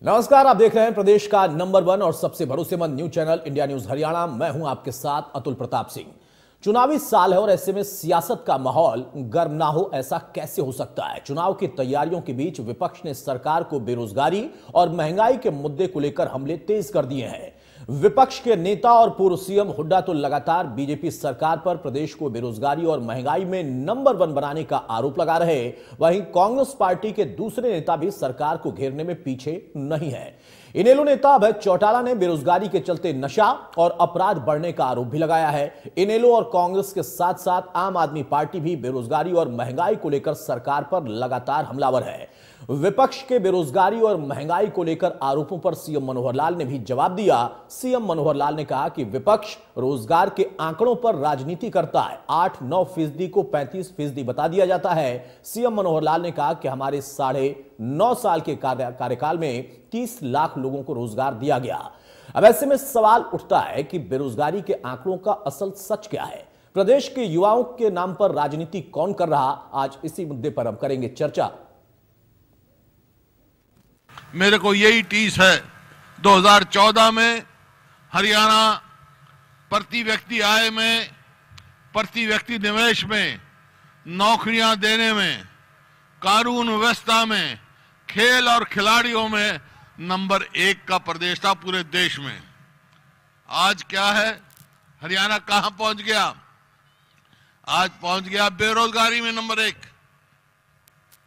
नमस्कार, आप देख रहे हैं प्रदेश का नंबर 1 और सबसे भरोसेमंद news channel India news Haryana. मैं हूं आपके साथ अतुल प्रताप सिंह। चुनावी साल है और ऐसे में सियासत का माहौल गर्म ना हो ऐसा कैसे हो सकता है। चुनाव की तैयारियों के बीच विपक्ष ने सरकार को बेरोजगारी और महंगाई के मुद्दे को लेकर हमले तेज कर दिए हैं। विपक्ष के नेता और पूर्व सीएम हुड्डा तो लगातार बीजेपी सरकार पर प्रदेश को बेरोजगारी और महंगाई में नंबर 1 बनाने का आरोप लगा रहे। वहीं कांग्रेस पार्टी के दूसरे नेता भी सरकार को घेरने में पीछे नहीं है। इनेलो नेता अभय चौटाला ने बेरोजगारी के चलते नशा और अपराध बढ़ने का आरोप भी लगाया है। इनेलो और कांग्रेस के साथ साथ आम आदमी पार्टी भी बेरोजगारी और महंगाई को लेकर सरकार पर लगातार हमलावर है। विपक्ष के बेरोजगारी और महंगाई को लेकर आरोपों पर सीएम मनोहर लाल ने भी जवाब दिया। सीएम मनोहर लाल ने कहा कि विपक्ष रोजगार के आंकड़ों पर राजनीति करता है। 8-9% को 35% बता दिया जाता है। सीएम मनोहर लाल ने कहा कि हमारे 9.5 साल के कार्यकाल में 30 लाख लोगों को रोजगार दिया गया। अब ऐसे में सवाल उठता है कि बेरोजगारी के आंकड़ों का असल सच क्या है। प्रदेश के युवाओं के नाम पर राजनीति कौन कर रहा, आज इसी मुद्दे पर हम करेंगे चर्चा। मेरे को यही टीस है 2014 में हरियाणा प्रति व्यक्ति आय में, प्रति व्यक्ति निवेश में, नौकरियां देने में, कानून व्यवस्था में, खेल और खिलाड़ियों में नंबर 1 का प्रदेश था पूरे देश में। आज क्या है, हरियाणा कहां पहुंच गया? आज पहुंच गया बेरोजगारी में नंबर 1,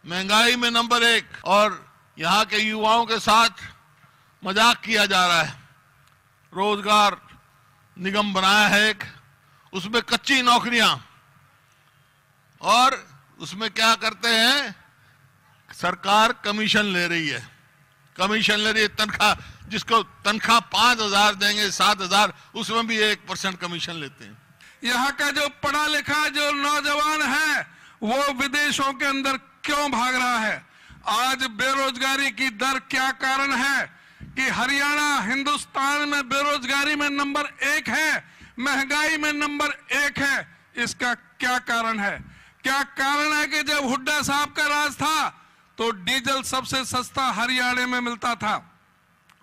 महंगाई में नंबर 1, और यहां के युवाओं के साथ मजाक किया जा रहा है। रोजगार निगम बनाया है एक, उसमें कच्ची नौकरियां, और उसमें क्या करते हैं, सरकार कमीशन ले रही है। कमीशन ले रही है, तनख्वाह, जिसको तनख्वाह 5,000 देंगे 7,000, उसमें भी 1% कमीशन लेते हैं। यहाँ का जो पढ़ा लिखा जो नौजवान है वो विदेशों के अंदर क्यों भाग रहा है? आज बेरोजगारी की दर क्या कारण है कि हरियाणा हिंदुस्तान में बेरोजगारी में नंबर 1 है, महंगाई में नंबर 1 है? इसका क्या कारण है? क्या कारण है कि जब हुड्डा साहब का राज था तो डीजल सबसे सस्ता हरियाणा में मिलता था,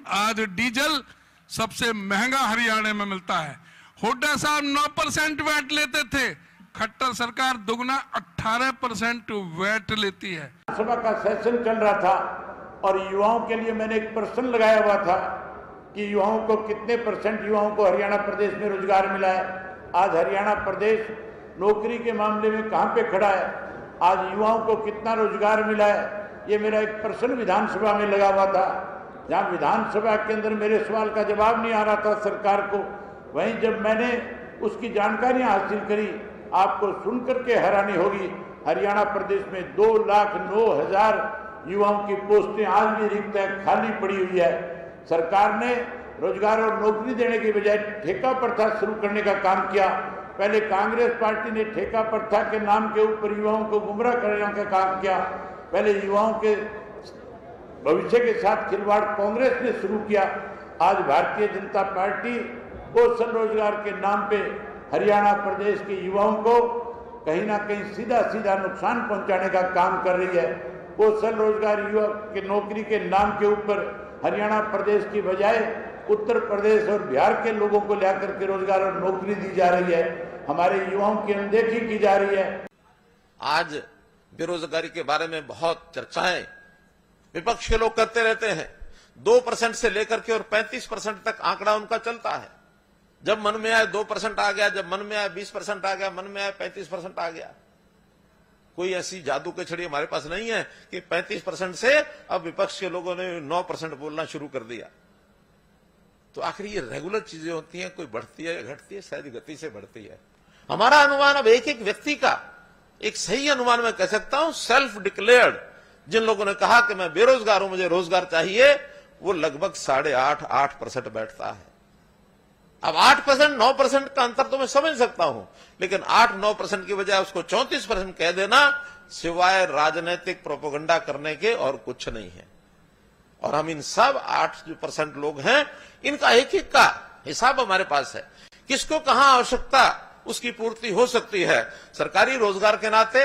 आज डीजल सबसे महंगा हरियाणा में मिलता है। हुड्डा साहब 9% वैट लेते थे, खट्टर सरकार दुगना 18% वैट लेती है। सभा का सेशन चल रहा था और युवाओं के लिए मैंने एक प्रश्न लगाया हुआ था कि युवाओं को कितने % युवाओं को हरियाणा प्रदेश में रोजगार मिला है। आज हरियाणा प्रदेश नौकरी के मामले में कहां पे खड़ा है, आज युवाओं को कितना रोजगार मिला है, ये मेरा एक प्रश्न विधानसभा में लगा हुआ था। जहां विधानसभा के अंदर मेरे सवाल का जवाब नहीं आ रहा था सरकार को, वहीं जब मैंने उसकी जानकारियां हासिल करी, आपको सुनकर के हैरानी होगी, हरियाणा प्रदेश में 2,09,000 युवाओं की पोस्टें आज भी रिक्त है, खाली पड़ी हुई है। सरकार ने रोजगार और नौकरी देने के बजाय ठेका प्रथा शुरू करने का काम किया। पहले कांग्रेस पार्टी ने ठेका प्रथा के नाम के ऊपर युवाओं को गुमराह करने का काम किया। पहले युवाओं के भविष्य के साथ खिलवाड़ कांग्रेस ने शुरू किया। आज भारतीय जनता पार्टी कौशल रोजगार के नाम पे हरियाणा प्रदेश के युवाओं को कहीं ना कहीं सीधा सीधा नुकसान पहुंचाने का काम कर रही है। कौशल रोजगार युवा के नौकरी के नाम के ऊपर हरियाणा प्रदेश की बजाय उत्तर प्रदेश और बिहार के लोगों को लेकर के रोजगार और नौकरी दी जा रही है। हमारे युवाओं की अनदेखी की जा रही है। आज बेरोजगारी के बारे में बहुत चर्चाएं विपक्ष के लोग करते रहते हैं। 2% से लेकर के और 35% तक आंकड़ा उनका चलता है। जब मन में आए 2% आ गया, जब मन में आए 20% आ गया, मन में आए 35% आ गया। कोई ऐसी जादू की छड़ी हमारे पास नहीं है कि 35% से अब विपक्ष के लोगों ने 9% बोलना शुरू कर दिया। तो आखिर ये रेगुलर चीजें होती हैं, कोई बढ़ती है घटती है, शायद गति से बढ़ती है। हमारा अनुमान अब एक एक व्यक्ति का एक सही अनुमान मैं कह सकता हूं, सेल्फ डिक्लेयर्ड जिन लोगों ने कहा कि मैं बेरोजगार हूं, मुझे रोजगार चाहिए, वो लगभग 8.5% बैठता है। अब 8% 9% का अंतर तो मैं समझ सकता हूं, लेकिन 8-9% की बजाय उसको 34% कह देना सिवाय राजनीतिक प्रोपेगेंडा करने के और कुछ नहीं है। और हम इन सब 8% लोग हैं, इनका एक एक का हिसाब हमारे पास है। किसको कहां आवश्यकता उसकी पूर्ति हो सकती है। सरकारी रोजगार के नाते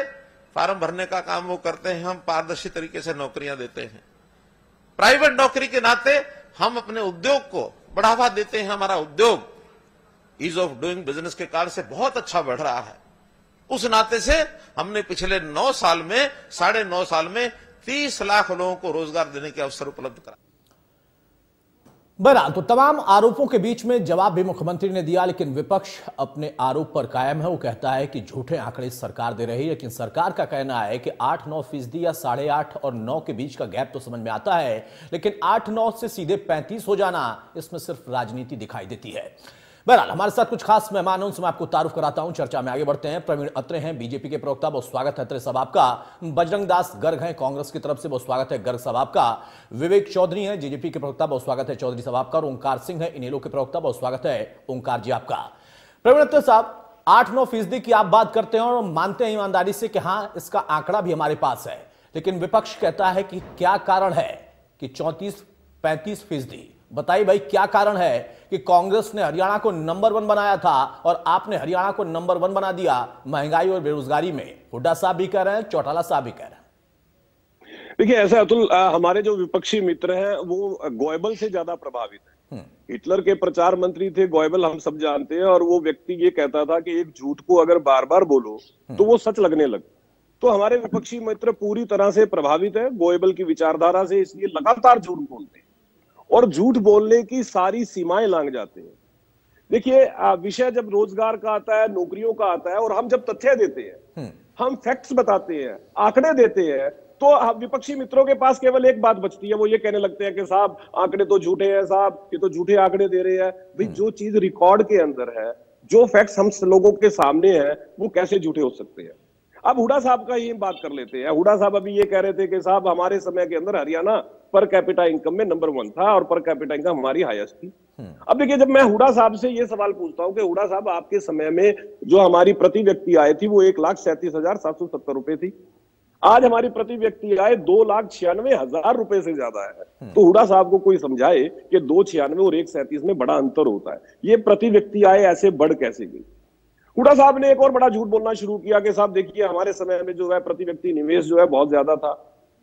फार्म भरने का काम वो करते हैं, हम पारदर्शी तरीके से नौकरियां देते हैं। प्राइवेट नौकरी के नाते हम अपने उद्योग को बढ़ावा देते हैं। हमारा उद्योग ईज ऑफ डूइंग बिजनेस के कारण से बहुत अच्छा बढ़ रहा है। उस नाते से हमने पिछले 9 साल में 9.5 साल में 30 लाख लोगों को रोजगार देने के अवसर उपलब्ध करा। बहरहाल तो तमाम आरोपों के बीच में जवाब भी मुख्यमंत्री ने दिया, लेकिन विपक्ष अपने आरोप पर कायम है। वो कहता है कि झूठे आंकड़े सरकार दे रही है, लेकिन सरकार का कहना है कि 8-9% या 8.5 और 9 के बीच का गैप तो समझ में आता है, लेकिन 8-9 से सीधे 35 हो जाना, इसमें सिर्फ राजनीति दिखाई देती है। बहरहाल हमारे साथ कुछ खास मेहमान हैं, उनसे मैं आपको तारुफ कराता हूं। चर्चा में आगे बढ़ते हैं। प्रवीण अत्रे हैं बीजेपी के प्रवक्ता, बहुत स्वागत है अत्रे साहब आपका। बजरंग दास गर्ग हैं कांग्रेस की तरफ से, बहुत स्वागत है गर्ग साहब आपका। विवेक चौधरी हैं जेजेपी के प्रवक्ता, बहुत स्वागत है चौधरी साहब आपका। और ओंकार सिंह है इनेलो के प्रवक्ता, बहुत स्वागत है ओंकार जी आपका। प्रवीण अत्रे साहब, 8-9% की आप बात करते हैं और मानते हैं ईमानदारी से कि हां इसका आंकड़ा भी हमारे पास है, लेकिन विपक्ष कहता है कि क्या कारण है कि 34-35%? बताइए भाई, क्या कारण है कि कांग्रेस ने हरियाणा को नंबर 1 बनाया था और आपने हरियाणा को नंबर 1 बना दिया महंगाई और बेरोजगारी में? हुड्डा साहब भी कह रहे हैं, चौटाला साहब भी कह रहे हैं। देखिए ऐसा अतुल, हमारे जो विपक्षी मित्र हैं वो गोएबल से ज्यादा प्रभावित है। हिटलर के प्रचार मंत्री थे गोएबल, हम सब जानते हैं, और वो व्यक्ति ये कहता था कि एक झूठ को अगर बार बार बोलो तो वो सच लगने लगता। तो हमारे विपक्षी मित्र पूरी तरह से प्रभावित है गोएबल की विचारधारा से, इसलिए लगातार झूठ बोलते हैं और झूठ बोलने की सारी सीमाएं लांघ जाते हैं। देखिए विषय जब रोजगार का आता है, नौकरियों का आता है, और हम जब तथ्य देते हैं, हम फैक्ट्स बताते हैं, आंकड़े देते हैं, तो विपक्षी मित्रों के पास केवल एक बात बचती है, वो ये कहने लगते हैं कि साहब आंकड़े तो झूठे हैं, साहब ये तो झूठे आंकड़े दे रहे हैं। भाई जो चीज रिकॉर्ड के अंदर है, जो फैक्ट्स हम लोगों के सामने है, वो कैसे झूठे हो सकते हैं? अब हुड्डा साहब का ये बात कर लेते हैं। हुड्डा साहब अभी ये कह रहे थे कि साहब हमारे समय के अंदर हरियाणा पर कैपिटा इनकम में नंबर 1 था और पर कैपिटा इनकम हमारी हाईएस्ट थी। अब देखिए, जब मैं हुड्डा साहब से ये सवाल पूछता हूं कि हुड्डा साहब आपके समय में जो हमारी प्रति व्यक्ति आय थी वो 1,37,770 रुपए थी, आज हमारी प्रति व्यक्ति आय 2,96,000 रुपए से ज्यादा है। तो हुड्डा साहब को कोई समझाए कि 2,96 और 1,37 में बड़ा अंतर होता है, ये प्रति व्यक्ति आय ऐसे बढ़ कैसे गई? हुड्डा साहब ने एक और बड़ा झूठ बोलना शुरू किया कि साहब देखिए हमारे समय में जो है प्रति व्यक्ति निवेश जो है बहुत ज्यादा था।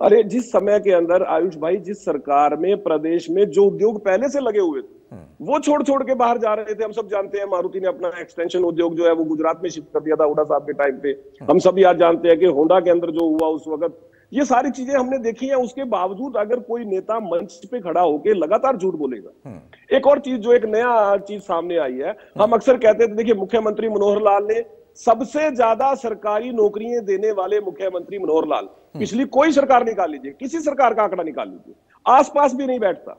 अरे जिस समय के अंदर आयुष भाई, जिस सरकार में प्रदेश में जो उद्योग पहले से लगे हुए थे वो छोड़ छोड़ के बाहर जा रहे थे। हम सब जानते हैं मारुति ने अपना एक्सटेंशन उद्योग जो है वो गुजरात में शिफ्ट कर दिया था हुड्डा साहब के टाइम पे। हम सब याद जानते हैं कि होंडा के अंदर जो हुआ उस वक्त, ये सारी चीजें हमने देखी हैं। उसके बावजूद अगर कोई नेता मंच पे खड़ा होकर लगातार झूठ बोलेगा। एक और चीज जो एक नया चीज सामने आई है, हम अक्सर कहते थे, देखिए मुख्यमंत्री मनोहर लाल ने सबसे ज्यादा सरकारी नौकरियां देने वाले मुख्यमंत्री मनोहर लाल, पिछली कोई सरकार निकाल लीजिए, किसी सरकार का आंकड़ा निकाल लीजिए, आसपास भी नहीं बैठता।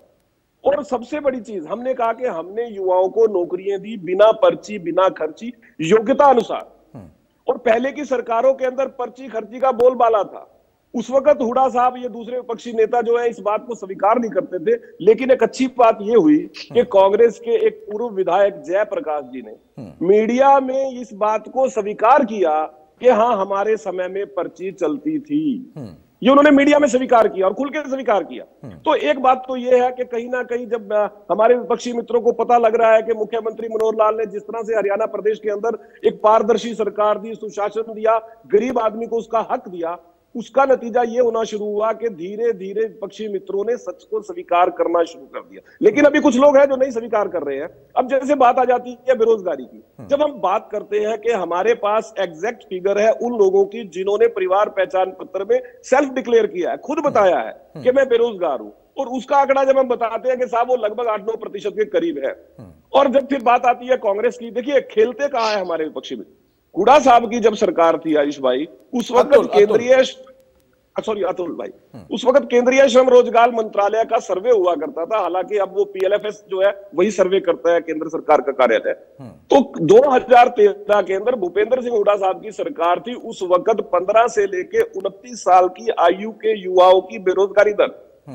और सबसे बड़ी चीज हमने कहा कि हमने युवाओं को नौकरियां दी बिना पर्ची, बिना खर्ची, योग्यता अनुसार। और पहले की सरकारों के अंदर पर्ची खर्ची का बोलबाला था। उस वक्त हुड्डा साहब, ये दूसरे विपक्षी नेता जो है, इस बात को स्वीकार नहीं करते थे। लेकिन एक अच्छी बात यह हुई कि कांग्रेस के एक पूर्व विधायक जयप्रकाश जी ने मीडिया में इस बात को स्वीकार किया कि हाँ हमारे समय में पर्ची चलती थी। ये उन्होंने मीडिया में स्वीकार किया और खुल के स्वीकार किया। तो एक बात तो यह है कि कहीं ना कहीं जब हमारे विपक्षी मित्रों को पता लग रहा है कि मुख्यमंत्री मनोहर लाल ने जिस तरह से हरियाणा प्रदेश के अंदर एक पारदर्शी सरकार दी, सुशासन दिया, गरीब आदमी को उसका हक दिया, उसका नतीजा ये होना शुरू हुआ कि धीरे धीरे विपक्षी मित्रों ने सच को स्वीकार करना शुरू कर दिया। लेकिन अभी कुछ लोग हैं जो नहीं स्वीकार कर रहे हैं। अब जैसे बात आ जाती है बेरोजगारी की, जब हम बात करते हैं कि हमारे पास एग्जैक्ट फिगर है उन लोगों की जिन्होंने परिवार पहचान पत्र में सेल्फ डिक्लेयर किया है, खुद बताया है कि मैं बेरोजगार हूं, और उसका आंकड़ा जब हम बताते हैं कि साहब वो लगभग 8-9% के करीब है। और जब फिर बात आती है कांग्रेस की, देखिए खेलते कहां है हमारे विपक्षी मित्र। हुड्डा साहब की जब सरकार थी आयुष भाई, उस वक्त अतुल भाई, उस वक्त केंद्रीय श्रम रोजगार मंत्रालय का सर्वे हुआ करता था। हालांकि अब वो PLFS जो है वही सर्वे करता है, केंद्र सरकार का कार्यालय। तो 2013 के अंदर भूपेंद्र सिंह हुड्डा साहब की सरकार थी। उस वक्त 15 से लेके 29 साल की आयु के युवाओं की बेरोजगारी दर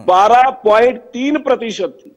12.3% थी।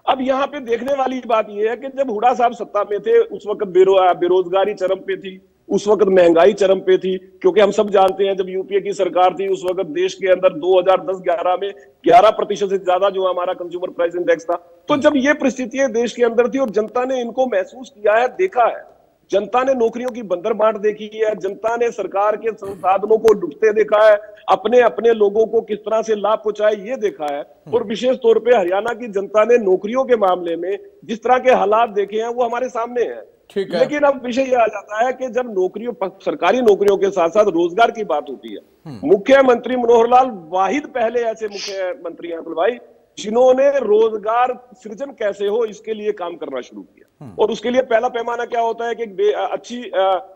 अब यहाँ पे देखने वाली बात यह है कि जब हुड्डा साहब सत्ता में थे उस वक्त बेरोजगारी चरम पे थी, उस वक्त महंगाई चरम पे थी। क्योंकि हम सब जानते हैं जब यूपीए की सरकार थी उस वक्त देश के अंदर 2010-11 में 11% से ज्यादा जो हमारा कंज्यूमर प्राइस इंडेक्स था। तो जब ये परिस्थितियां देश के अंदर थी और जनता ने इनको महसूस किया है, देखा है, जनता ने नौकरियों की बंदरबाट देखी है, जनता ने सरकार के संसाधनों को डूबते देखा है, अपने अपने लोगों को किस तरह से लाभ पहुंचाए ये देखा है। और विशेष तौर पे हरियाणा की जनता ने नौकरियों के मामले में जिस तरह के हालात देखे हैं वो हमारे सामने हैं। ठीक है। लेकिन अब विषय यह आ जाता है कि जब नौकरियों, सरकारी नौकरियों के साथ साथ रोजगार की बात होती है, मुख्यमंत्री मनोहर लाल वाहिद पहले ऐसे मुख्यमंत्री हैं अतुल भाई जिन्होंने रोजगार सृजन कैसे हो इसके लिए काम करना शुरू किया। और उसके लिए पहला पैमाना क्या होता है कि एक अच्छी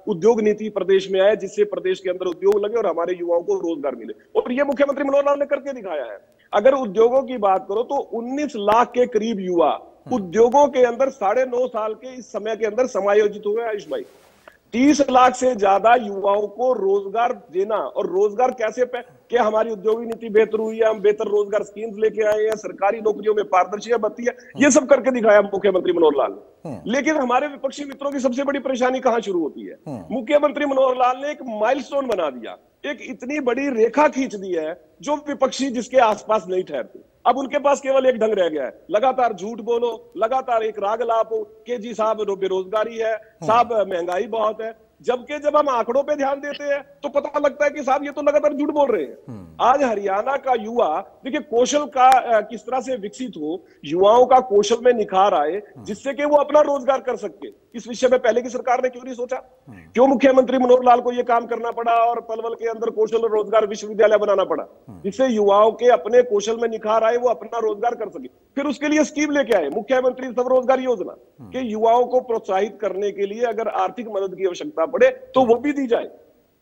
उद्योग नीति प्रदेश में आए जिससे प्रदेश के अंदर उद्योग लगे और हमारे युवाओं को रोजगार मिले। और ये मुख्यमंत्री मनोहर लाल ने करके दिखाया है। अगर उद्योगों की बात करो तो 19 लाख के करीब युवा उद्योगों के अंदर 9.5 साल के इस समय के अंदर समायोजित हुए। आयुष भाई 30 लाख से ज्यादा युवाओं को रोजगार देना, और रोजगार कैसे कि हमारी उद्योगिक नीति बेहतर हुई है, हम बेहतर रोजगार स्कीम्स लेके आए हैं, सरकारी नौकरियों में पारदर्शिता बढ़ती है, ये सब करके दिखाया मुख्यमंत्री मनोहर लाल ने। लेकिन हमारे विपक्षी मित्रों की सबसे बड़ी परेशानी कहां शुरू होती है? मुख्यमंत्री मनोहर लाल ने एक माइलस्टोन बना दिया, एक इतनी बड़ी रेखा खींच दी है जो विपक्षी जिसके आसपास नहीं ठहरते। अब उनके पास केवल एक ढंग रह गया है, लगातार झूठ बोलो, लगातार एक राग लापो कि जी साहब बेरोजगारी है, साहब महंगाई बहुत है। जबकि जब हम आंकड़ों पे ध्यान देते हैं तो पता लगता है कि साहब ये तो लगातार झूठ बोल रहे हैं। आज हरियाणा का युवा देखिए कौशल का किस तरह से विकसित हो, युवाओं का कौशल में निखार आए जिससे कि वो अपना रोजगार कर सके। इस विषय में पहले की सरकार ने क्यों नहीं सोचा? क्यों मुख्यमंत्री मनोहर लाल को यह काम करना पड़ा और पलवल के अंदर कौशल और रोजगार विश्वविद्यालय बनाना पड़ा जिससे युवाओं के अपने कौशल में निखार आए, वो अपना रोजगार कर सके। फिर उसके लिए स्कीम लेके आए मुख्यमंत्री स्वरोजगार योजना कि युवाओं को प्रोत्साहित करने के लिए अगर आर्थिक मदद की आवश्यकता पड़े तो वो भी दी जाए।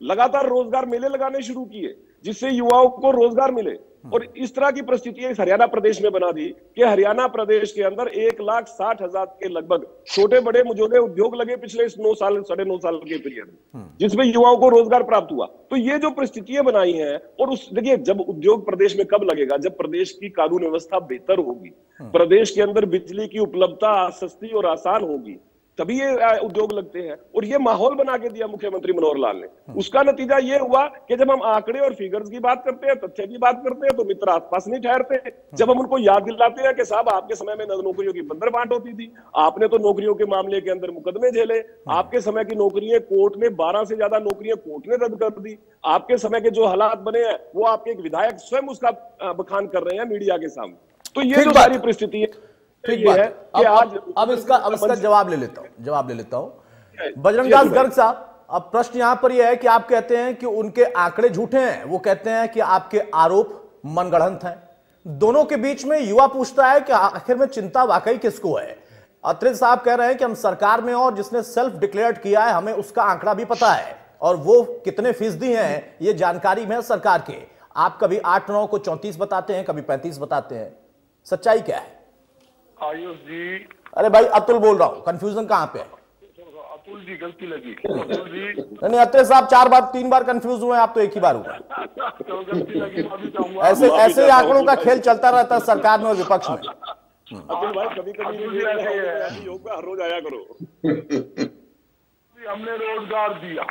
लगातार रोजगार मेले लगाने शुरू किए जिससे युवाओं को रोजगार मिले। और इस तरह की परिस्थितियां इस हरियाणा प्रदेश में बना दी कि हरियाणा प्रदेश के अंदर 1,60,000 के लगभग छोटे बड़े मुझोले उद्योग लगे पिछले इस 9 साल 9.5 साल के पीरियड में, जिसमें युवाओं को रोजगार प्राप्त हुआ। तो ये जो परिस्थितियां बनाई हैं, और उस देखिए जब उद्योग प्रदेश में कब लगेगा? जब प्रदेश की कानून व्यवस्था बेहतर होगी, प्रदेश के अंदर बिजली की उपलब्धता सस्ती और आसान होगी, तभी ये उद्योग लगते हैं। और ये माहौल बना के दिया मुख्यमंत्री मनोहर लाल ने। उसका नतीजा ये हुआ कि जब हम आंकड़े और फिगर्स की बात करते हैं, तथ्य की बात करते हैं, तो मित्र आसपास नहीं ठहरते। जब हम उनको याद दिलाते हैं कि साहब आपके समय में नौकरियों की बंदरबांट होती थी, आपने तो नौकरियों के मामले के अंदर मुकदमे झेले, आपके समय की नौकरियां कोर्ट ने 12 से ज्यादा नौकरियां कोर्ट ने रद्द कर दी, आपके समय के जो हालात बने हैं वो आपके एक विधायक स्वयं उसका बखान कर रहे हैं मीडिया के सामने। तो ये जो सारी परिस्थिति है ठीक बात है। अब इसका जवाब ले लेता हूं बजरंग दास गर्ग साहब। अब प्रश्न यहां पर यह है कि आप कहते हैं कि उनके आंकड़े झूठे हैं, वो कहते हैं कि आपके आरोप मनगढ़ंत हैं। दोनों के बीच में युवा पूछता है कि आखिर में चिंता वाकई किसको है? अत्रे साहब कह रहे हैं कि हम सरकार में और जिसने सेल्फ डिक्लेयर किया है हमें उसका आंकड़ा भी पता है और वो कितने फीसदी हैं ये जानकारी में है सरकार के। आप कभी 8-9 को 34 बताते हैं, कभी 35 बताते हैं, सच्चाई क्या है? आयुष जी, अरे भाई अतुल बोल रहा हूं, कंफ्यूजन कहां पे है? अतुल जी गलती लगी। अतुल जी नहीं, अत्रे साहब 3 बार कंफ्यूज हुए, आप तो एक ही बार हुए। तो गलती लगी, माफी चाहूंगा। ऐसे आंकड़ों का खेल चलता रहता है सरकार में और विपक्ष में। अतुल भाई कभी योग में हर रोज आया करो। हमने रोजगार दिया,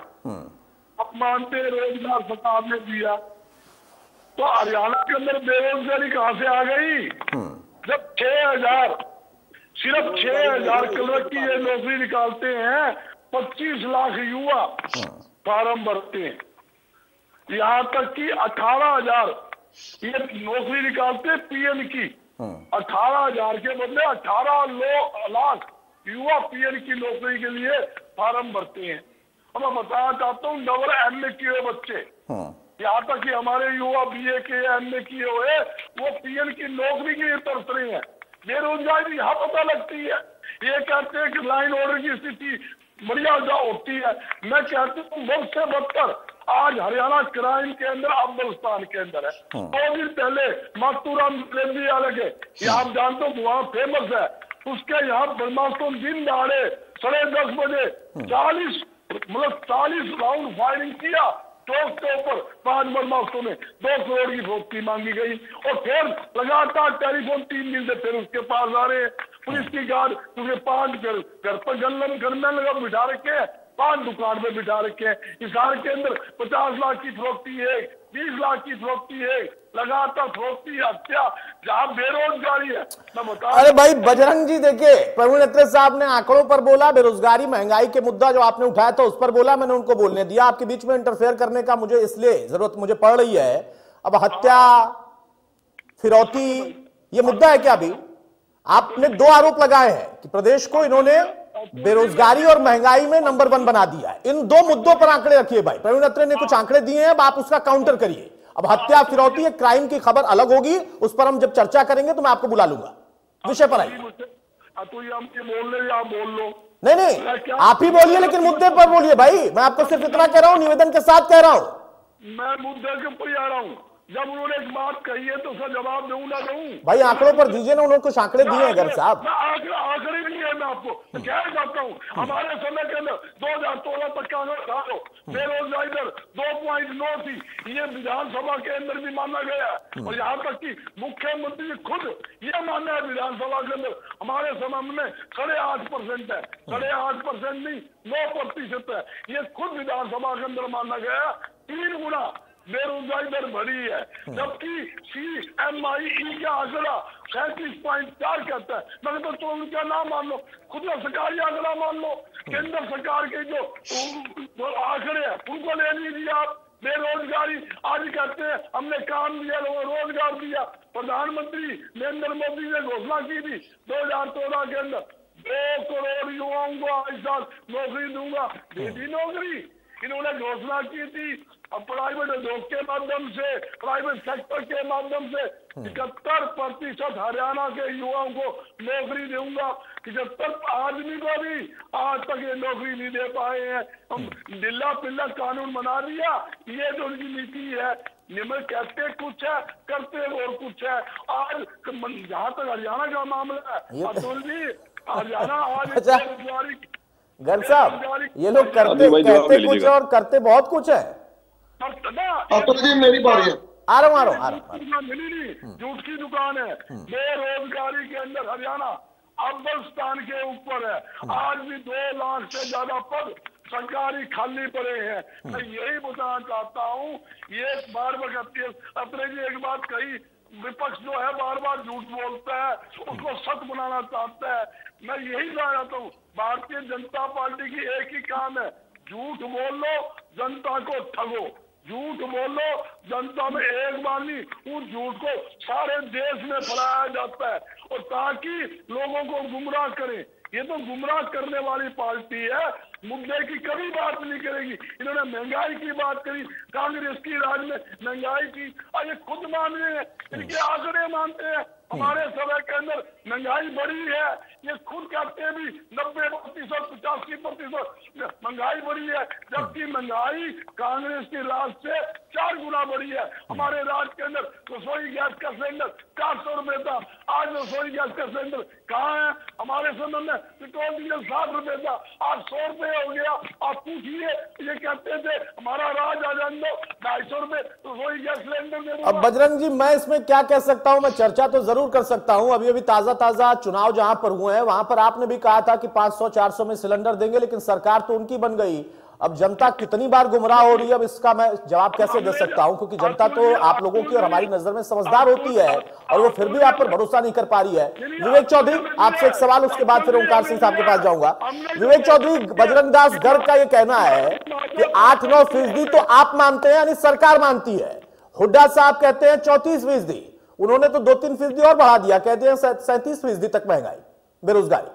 अब मानते रोजगार सरकार ने दिया, तो हरियाणा के अंदर बेरोजगारी कहां से आ गई? जब 6,000 सिर्फ 6,000 कलर की ये नौकरी निकालते हैं, 25 लाख युवा फार्म भरते हैं। यहां तक कि 18,000 ये नौकरी निकालते हैं पीएन की, 18,000 के बदले 18 लाख युवा पीएन की नौकरी के लिए फार्म भरते हैं। अब मैं बताना चाहता हूँ डबल एमए किए बच्चे, यहाँ तक कि हमारे युवा बीए के एमए किए हुए वो पीएन की नौकरी के लिए तरस रहे हैं। बेरोजगारी यहाँ पता लगती है। ये कहते हैं कि लाइन ऑर्डर की स्थिति बढ़िया होती है, मैं कहती हूँ बहुत से बदतर आज हरियाणा क्राइम के अंदर अव्वल स्थान के अंदर है। 2 दिन पहले मातूराम अलग है, ये आप जानते हो वहाँ फेमस है, उसके यहाँ बदमाशों दिन दहाड़े 10:30 बजे 40 राउंड फायरिंग किया टोक के ऊपर, 5 बदमाशों ने 2 करोड़ की फौजती मांगी गई। और फिर लगातार टेलीफोन 3 दिन से फिर उसके पास आ रहे हैं पुलिस की गार्ड, उसके 5 घर पर गन में लगा बिठा रखे, पान दुकान पे बिठा रखे हैं। हिसार के अंदर 50 लाख की फरोख्ती है, 20 लाख की फरोख्ती है, लगातार फरोख्ती, हत्या, जहाँ बेरोजगारी है। मैं बता, अरे भाई बजरंग जी देखिए, प्रवीण अत्रे साहब ने आंकड़ों पर बोला, बेरोजगारी महंगाई के मुद्दा जो आपने उठाया था उस पर बोला, मैंने उनको बोलने दिया। आपके बीच में इंटरफेयर करने का मुझे इसलिए जरूरत मुझे पड़ रही है। अब हत्या, फिरौती, ये मुद्दा है क्या? अभी आपने 2 आरोप लगाए हैं कि प्रदेश को इन्होंने बेरोजगारी और महंगाई में नंबर 1 बना दिया है। इन 2 मुद्दों पर आंकड़े रखिए भाई। प्रवीण अत्रे ने कुछ आंकड़े दिए हैं, अब आप उसका काउंटर करिए। अब हत्या, फिरौती, एक क्राइम की खबर अलग होगी, उस पर हम जब चर्चा करेंगे तो मैं आपको बुला लूंगा। विषय पर आइए। तो ये हम बोल रहे, आप बोल लो। नहीं, आप ही बोलिए, लेकिन मुद्दे पर बोलिए भाई। मैं आपको सिर्फ इतना कह रहा हूं, निवेदन के साथ कह रहा हूं। मैं मुद्दे के ऊपर आ रहा हूँ। जब उन्होंने एक बात कही है तो उसका जवाब दूं ना दूं? भाई आंकड़ों पर दीजिए ना, उन्होंने कुछ आंकड़े दिए हैं गर्ग साहब। आंकड़े नहीं है, मैं आपको कह सकता हूँ। हमारे समय के अंदर 2016 तक का अगर था बेरोजगारी दर 2.9 थी, ये विधानसभा के अंदर भी माना गया है। और यहाँ तक कि मुख्यमंत्री खुद ये माना है विधानसभा के अंदर हमारे समय में 8.5% है। 8.5% नहीं, 9% है। ये खुद विधानसभा के अंदर माना गया। 3 गुना बेरोजगारी दर बढ़ी है, जबकि CMIE का आंकड़ा 37.4 कहता है। मगर तो उनका नाम मान लो, खुद का सरकारी आंकड़ा मान लो। केंद्र सरकार के जो आंकड़े हैं उनको ले लीजिए आप। बेरोजगारी आज कहते हैं हमने काम दिया, लोगों को रोजगार दिया। प्रधानमंत्री नरेंद्र मोदी ने घोषणा की थी 2014 के अंदर 2 करोड़ युवाओं को आज साल नौकरी दूंगा। दे दी नौकरी, इन्होंने घोषणा की थी। अब प्राइवेट उद्योग के माध्यम से, प्राइवेट सेक्टर के माध्यम से 71% हरियाणा के युवाओं को नौकरी दूंगा। 75 आदमी को भी आज तक ये नौकरी नहीं दे पाए हैं। हम ढिल्ला पिल्ला कानून बना दिया। ये जो उनकी नीति है, नियम कहते कुछ है, करते और कुछ है। आज जहाँ तक हरियाणा का मामला है अतुल जी, हरियाणा आज बेरोजगारी, गर्ग साहब ये लोग कहते कुछ और करते बहुत कुछ है। अतुल जी मेरी बारी है। आ रहा हूँ। मिली नहीं, झूठ की दुकान है। बेरोजगारी के अंदर हरियाणा अव्वल स्थान के ऊपर है। आज भी 2 लाख से ज्यादा पद सरकारी खाली पड़े हैं। मैं यही बताना चाहता हूँ। ये बार बार कहती है अत्रे जी, एक बात कही, विपक्ष जो है बार बार झूठ बोलता है, उसको सच बनाना चाहता है। मैं यही कहना चाहता हूँ, भारतीय जनता पार्टी की एक ही काम है, झूठ बोल लो, जनता को ठगो। झूठ बोलो, जनता में एक बार नहीं, उस झूठ को सारे देश में फैलाया जाता है और ताकि लोगों को गुमराह करें। ये तो गुमराह करने वाली पार्टी है, मुद्दे की कभी बात नहीं करेगी। इन्होंने महंगाई की बात करी, कांग्रेस की राज में महंगाई की, और ये खुद मान रहे हैं, इनके आंकड़े मानते हैं हमारे समय के अंदर महंगाई बढ़ी है। ये खुद कहते हैं भी 90%, 85% महंगाई बढ़ी है, जबकि महंगाई कांग्रेस की राज से 4 गुना बढ़ी है। हमारे राज के अंदर रसोई गैस का सिलेंडर 400 रुपए था, आज रसोई गैस का सिलेंडर कहाँ है? हमारे समय में पेट्रोल डीजल 60 रुपए था, आज 100 रुपए हो गया। आप पूछिए, ये कहते थे हमारा राज आ जाने दो, 250 रुपए रसोई गैस सिलेंडर दे दो। अब बजरंग जी मैं इसमें क्या कह सकता हूं? मैं चर्चा तो जरूर कर सकता हूं। अभी ताजा चुनाव जहां पर हुए हैं वहां पर आपने भी कहा था कि 500-400 में सिलेंडर देंगे, लेकिन सरकार तो उनकी बन गई। अब जनता कितनी बार गुमराह हो रही है, अब इसका मैं जवाब कैसे दे सकता हूं, क्योंकि जनता तो आप लोगों की और हमारी नजर में समझदार होती है और वो फिर भी आप पर भरोसा नहीं कर पा रही है। विवेक चौधरी, आपसे एक सवाल, उसके बाद फिर ओंकार सिंह साहब के पास जाऊंगा। विवेक चौधरी, बजरंग दास गर्ग का ये कहना है कि 8-9% तो आप मानते हैं, यानी सरकार मानती है। हुड्डा साहब कहते हैं 34%, उन्होंने तो 2-3% और बढ़ा दिया, कहते हैं 37% तक महंगाई, बेरोजगारी।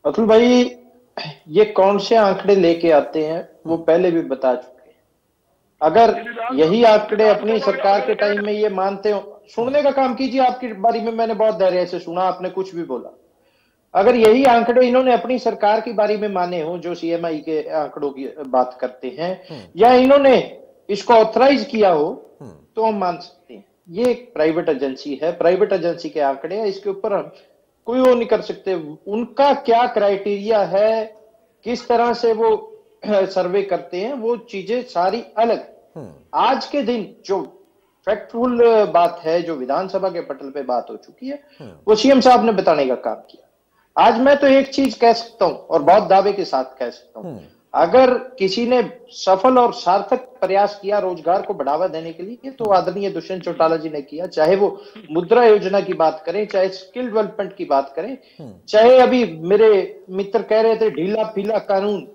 अतुल भाई, ये कौन से आंकड़े लेके आते हैं वो पहले भी बता चुके हैं। अगर यही आंकड़े अपनी सरकार के टाइम में ये मानते हो, सुनने का काम कीजिए, आपकी बारी में मैंने बहुत धैर्य से सुना, आपने कुछ भी बोला। अगर यही आंकड़े इन्होंने अपनी सरकार की बारी में माने हो, जो CMI के आंकड़ों की बात करते हैं, या इन्होंने इसको ऑथराइज किया हो, तो हम मान सकते हैं। ये एक प्राइवेट एजेंसी है, प्राइवेट एजेंसी के आंकड़े हैं, इसके ऊपर हम कोई वो नहीं कर सकते। उनका क्या क्राइटेरिया है, किस तरह से वो सर्वे करते हैं, वो चीजें सारी अलग। आज के दिन जो फैक्टफुल बात है, जो विधानसभा के पटल पे बात हो चुकी है, वो CM साहब ने बताने का काम किया। आज मैं तो एक चीज कह सकता हूं और बहुत दावे के साथ कह सकता हूं, अगर किसी ने सफल और सार्थक प्रयास किया रोजगार को बढ़ावा देने के लिए तो आदरणीय दुष्यंत चौटाला जी ने किया। चाहे वो मुद्रा योजना की बात करें, चाहे स्किल डेवलपमेंट की बात करें, चाहे अभी मेरे मित्र कह रहे थे ढीला पीला कानून,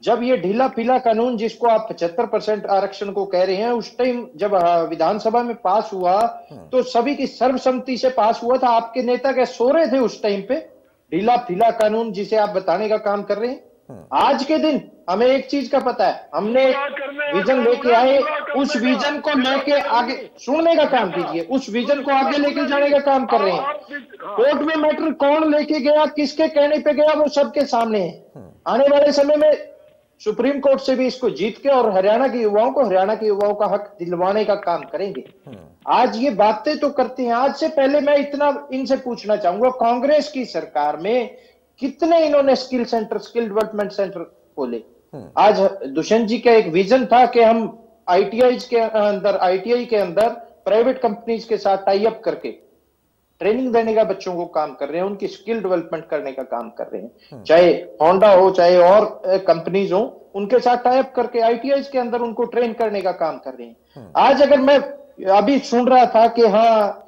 जब ये ढीला पीला कानून जिसको आप 75% आरक्षण को कह रहे हैं, उस टाइम जब विधानसभा में पास हुआ तो सभी की सर्वसम्मति से पास हुआ था। आपके नेता क्या सो रहे थे उस टाइम पे? ढीला पीला कानून जिसे आप बताने का काम कर रहे हैं। आज के दिन हमें एक चीज का पता है, हमने विजन लेके आए, उस विजन को लेके आगे सुनने का काम कीजिए, उस विजन को आगे लेके जाने का काम कर रहे हैं। कोर्ट में मैटर कौन लेके गया, किसके कहने पे गया, वो सबके सामने है। आने वाले समय में सुप्रीम कोर्ट से भी इसको जीत के और हरियाणा के युवाओं का हक दिलवाने का काम करेंगे। आज ये बातें तो करते हैं। आज से पहले मैं इतना इनसे पूछना चाहूंगा, कांग्रेस की सरकार में कितने इन्होंने स्किल डेवलपमेंट सेंटर खोले? आज दुष्यंत जी का एक विजन था कि हम आईटीआई के अंदर प्राइवेट कंपनीज के साथ टाई अप करके ट्रेनिंग देने का बच्चों को काम कर रहे हैं, उनकी स्किल डेवलपमेंट करने का काम कर रहे हैं। चाहे होंडा हो, चाहे और कंपनीज हो, उनके साथ टाई अप करके आईटीआई के अंदर उनको ट्रेन करने का काम कर रहे हैं। आज अगर मैं अभी सुन रहा था कि हाँ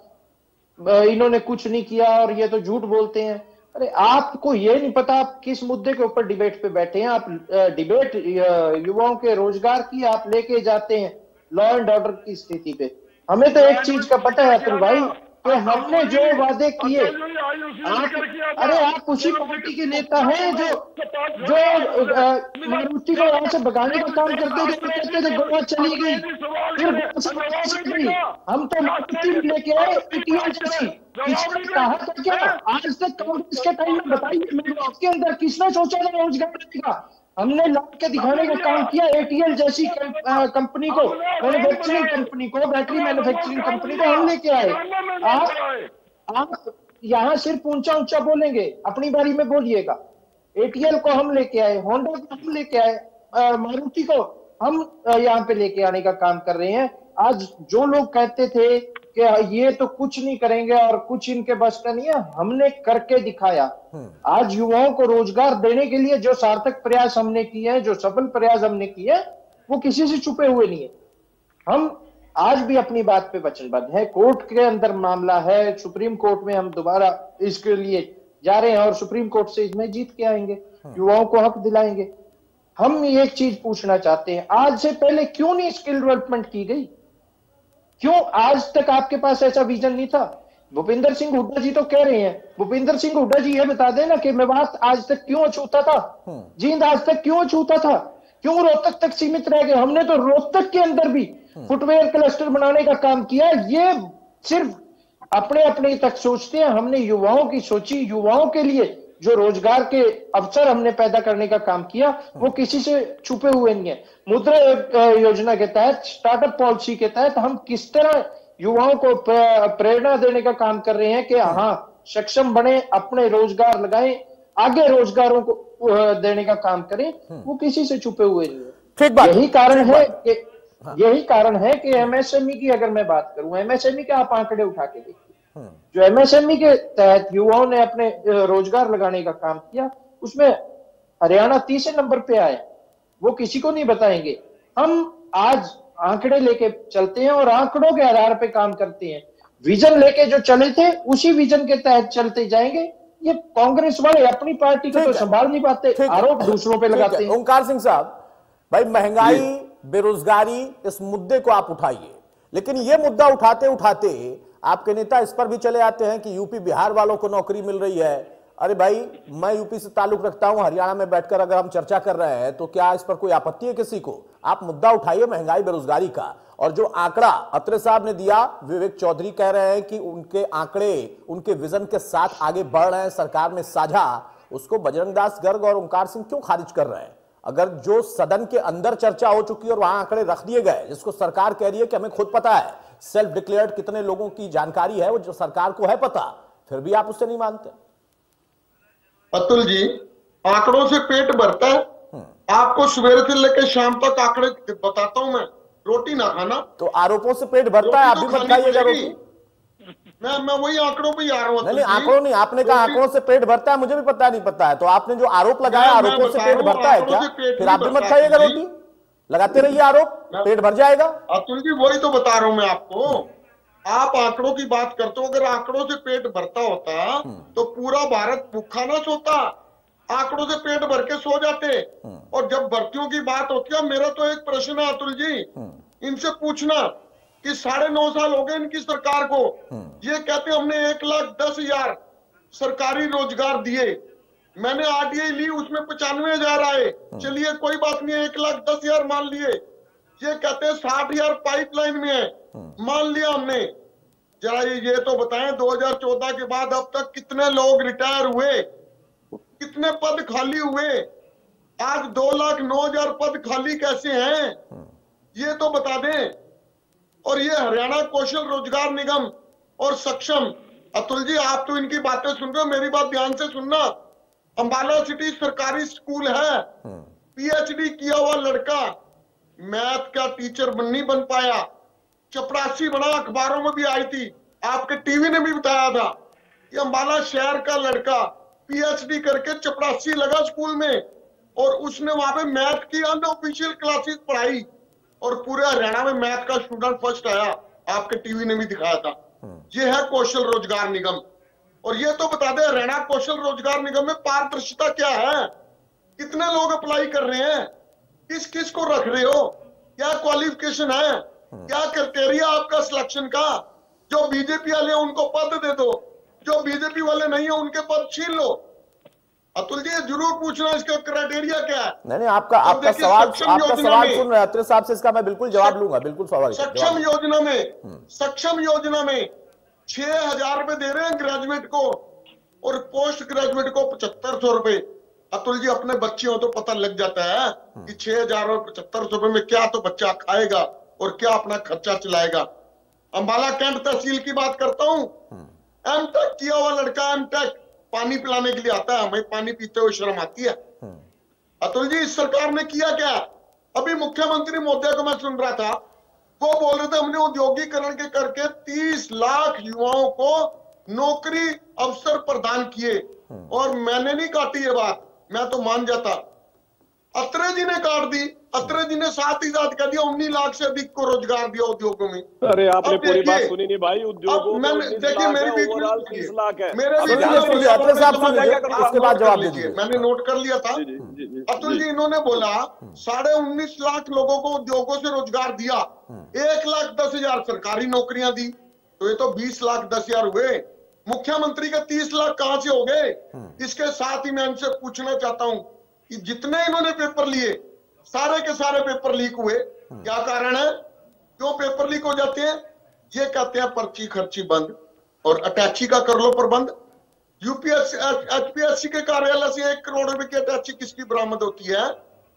इन्होंने कुछ नहीं किया और ये तो झूठ बोलते हैं, अरे आपको ये नहीं पता आप किस मुद्दे के ऊपर डिबेट पे बैठे हैं। आप डिबेट युवाओं के रोजगार की आप लेके जाते हैं लॉ एंड ऑर्डर की स्थिति पे। हमें तो एक चीज का पता है अतुल भाई कि हमने जो वादे किए, अरे आप उसी पार्टी के नेता हैं जो मारुति को यहाँ से भगाने का काम करते थे, कहते थे गोवा चली गई, फिर हम तो मारुति लेके आए जैसी। किसी ने कहा था क्या आज तक कांग्रेस के टाइम में? बताइए मेरे आपके अंदर किसने सोचा था रोजगार देगा? हमने ला के दिखाने का काम किया। एटीएल जैसी कंपनी को, मैन्युफैक्चरिंग कंपनी को, बैटरी मैन्युफैक्चरिंग कंपनी को हम लेके आए। आप यहाँ सिर्फ ऊंचा ऊंचा बोलेंगे, अपनी बारी में बोलिएगा। एटीएल को हम लेके आए, होंडा को हम लेके आए, मारुति को हम यहाँ पे लेके आने का काम कर रहे हैं। आज जो लोग कहते थे कि ये तो कुछ नहीं करेंगे और कुछ इनके बस का नहीं है, हमने करके दिखाया। आज युवाओं को रोजगार देने के लिए जो सार्थक प्रयास हमने किए हैं, जो सफल प्रयास हमने किए हैं, वो किसी से छुपे हुए नहीं है। हम आज भी अपनी बात पे वचनबद्ध है। कोर्ट के अंदर मामला है, सुप्रीम कोर्ट में हम दोबारा इसके लिए जा रहे हैं और सुप्रीम कोर्ट से इसमें जीत के आएंगे, युवाओं को हक दिलाएंगे। हम एक चीज पूछना चाहते हैं, आज से पहले क्यों नहीं स्किल डेवलपमेंट की गई? क्यों आज तक आपके पास ऐसा विजन नहीं था? भूपिंदर सिंह हुड्डा जी तो कह रहे हैं, भूपिंदर सिंह हुड्डा जी ये बता देना कि मेवात आज तक क्यों अछूता था, जींद आज तक क्यों अछूता था, क्यों रोहतक तक सीमित रह गए? हमने तो रोहतक के अंदर भी फुटवेयर क्लस्टर बनाने का काम किया। ये सिर्फ अपने अपने तक सोचते हैं, हमने युवाओं की सोची, युवाओं के लिए जो रोजगार के अवसर हमने पैदा करने का काम किया, वो किसी से छुपे हुए नहीं है। मुद्रा योजना के तहत, स्टार्टअप पॉलिसी के तहत हम किस तरह युवाओं को प्रेरणा देने का काम कर रहे हैं कि हाँ सक्षम बने, अपने रोजगार लगाएं, आगे रोजगारों को देने का काम करें, वो किसी से छुपे हुए नहीं है। यही कारण है कि एमएसएमई की अगर मैं बात करूं, एमएसएमई के आप आंकड़े उठा के देखिए, जो एमएसएमई के तहत युवाओं ने अपने रोजगार लगाने का काम किया, उसमें हरियाणा 30 नंबर पे आया। वो किसी को नहीं बताएंगे। हम आज आंकड़े लेके चलते हैं और आंकड़ों के आधार पे काम करते हैं। विजन लेके जो चले थे उसी विजन के तहत चलते जाएंगे। ये कांग्रेस वाले अपनी पार्टी को तो संभाल नहीं पाते, आरोप दूसरों पे लगाते हैं। ओंकार सिंह साहब, भाई महंगाई, बेरोजगारी, इस मुद्दे को आप उठाइए, लेकिन ये मुद्दा उठाते उठाते आपके नेता इस पर भी चले आते हैं कि यूपी बिहार वालों को नौकरी मिल रही है। अरे भाई, मैं यूपी से ताल्लुक रखता हूं, हरियाणा में बैठकर अगर हम चर्चा कर रहे हैं तो क्या इस पर कोई आपत्ति है किसी को? आप मुद्दा उठाइए महंगाई बेरोजगारी का। और जो आंकड़ा अत्रे साहब ने दिया, विवेक चौधरी कह रहे हैं कि उनके आंकड़े उनके विजन के साथ आगे बढ़ रहे हैं, सरकार में साझा, उसको बजरंग दास गर्ग और ओंकार सिंह क्यों खारिज कर रहे हैं? अगर जो सदन के अंदर चर्चा हो चुकी है और वहां आंकड़े रख दिए गए, जिसको सरकार कह रही है कि हमें खुद पता है, सेल्फ डिक्लेयर्ड कितने लोगों की जानकारी है वो जो सरकार को है पता, फिर भी आप उससे नहीं मानते? अतुल जी, आंकड़ों से पेट भरता है। आपको सवेरे से लेकर शाम तक आंकड़े बताता हूं मैं, रोटी ना खाना। तो आरोपों से पेट भरता है, आप भी मत खाइएगा रोटी। मैं वही आंकड़ों पे ही आ रहा हूँ। नहीं, आंकड़ों नहीं, आपने कहा आंकड़ों से पेट भरता है, मुझे भी पता नहीं पता है। तो आपने जो आरोप लगाया, आरोपों से पेट भरता है क्या? फिर आप भी मत खाइएगा रोटी, लगाते रहिए आरोप, पेट भर जाएगा। अतुल जी वही तो बता रहा हूं मैं आपको। आप आंकड़ों की बात करते हो, अगर आंकड़ों से पेट भरता होता तो पूरा भारत भूखा ना सोता, आंकड़ों से पेट भर के सो जाते। और जब भर्तियों की बात होती है, मेरा तो एक प्रश्न है अतुल जी, इनसे पूछना कि 9.5 साल हो गए इनकी सरकार को, ये कहते हैं हमने 1,10,000 सरकारी रोजगार दिए, मैंने आरटीआई ली उसमें 95,000 आए, चलिए कोई बात नहीं, 1,10,000 मान लिए। ये कहते हैं 60,000 पाइपलाइन में है, मान लिया हमने। जरा ये तो बताएं 2014 के बाद अब तक कितने लोग रिटायर हुए, कितने पद खाली हुए? आज 2,09,000 पद खाली कैसे हैं, ये तो बता दें। और ये हरियाणा कौशल रोजगार निगम और सक्षम, अतुल जी आप तो इनकी बातें सुन रहे हो, मेरी बात ध्यान से सुनना। अंबाला सिटी सरकारी स्कूल है, पीएचडी किया हुआ लड़का मैथ का टीचर नहीं बन पाया, चपरासी बना, अखबारों में भी आई थी, आपके टीवी ने भी बताया था। ये अंबाला शहर का लड़का पीएचडी करके चपरासी लगा स्कूल में, और उसने वहां पे मैथ की अनऑफिशियल क्लासेस पढ़ाई, और पूरे हरियाणा में मैथ का स्टूडेंट फर्स्ट आया, आपके टीवी ने भी दिखाया था। ये है कौशल रोजगार निगम। और ये तो बता दे हरियाणा कौशल रोजगार निगम में पारदर्शिता क्या है, कितने लोग अप्लाई कर रहे हैं, किस किस को रख रहे हो, क्या क्वालिफिकेशन है, क्या क्राइटेरिया आपका सिलेक्शन का? जो बीजेपी वाले उनको पद दे दो, जो बीजेपी वाले नहीं है उनके पद छीन लो। अतुल जी जरूर पूछना इसका क्राइटेरिया क्या है। नहीं, आपका सवाल सुन रहे हैं साहब से, इसका मैं बिल्कुल जवाब लूंगा, बिल्कुल सवाल। सक्षम योजना में 6,000 रुपए दे रहे हैं ग्रेजुएट को, और पोस्ट ग्रेजुएट को 7,500 रुपए। अतुल जी अपने बच्चे हो तो पता लग जाता है कि 6,000 और 7,500 रुपए में क्या तो बच्चा खाएगा और क्या अपना खर्चा चलाएगा। अंबाला कैंट तहसील की बात करता हूं, एमटेक किया हुआ लड़का, एमटेक पानी पिलाने के लिए आता है, हमें पानी पीते हुए शर्म आती है। अतुल जी इस सरकार ने किया क्या? अभी मुख्यमंत्री महोदय को मैं सुन रहा था, वो बोल रहे थे हमने औद्योगिकरण के करके 30 लाख युवाओं को नौकरी अवसर प्रदान किए, और मैंने नहीं काटी ये बात, मैं तो मान जाता। अत्रे जी ने काट दी, अत्रे जी ने साथ ही साथ कह दिया 19 लाख से अधिक को रोजगार दिया उद्योगों में। अरे आपने पूरी बात सुनी नहीं भाई, उद्योगों में 19 लाख है, ओवरऑल 30 लाख है। उसके बाद जवाब दीजिए, मैंने नोट कर लिया था। अतुल जी इन्होंने बोला 19.5 लाख लोगों को उद्योगों से रोजगार दिया, 1,10,000 सरकारी नौकरियां दी, तो ये तो 20,10,000 हुए। मुख्यमंत्री के 30 लाख कहां से हो गए? इसके साथ ही मैं इनसे पूछना चाहता हूं कि जितने इन्होंने पेपर लिए सारे के सारे पेपर लीक हुए, क्या कारण है, क्यों पेपर लीक हो जाते हैं? ये कहते हैं पर्ची खर्ची बंद और अटैची का कर लो प्रबंध। यूपीएससी एचपीएससी के कार्यालय से 1 करोड़ रुपए की अटैची किसकी बरामद होती है,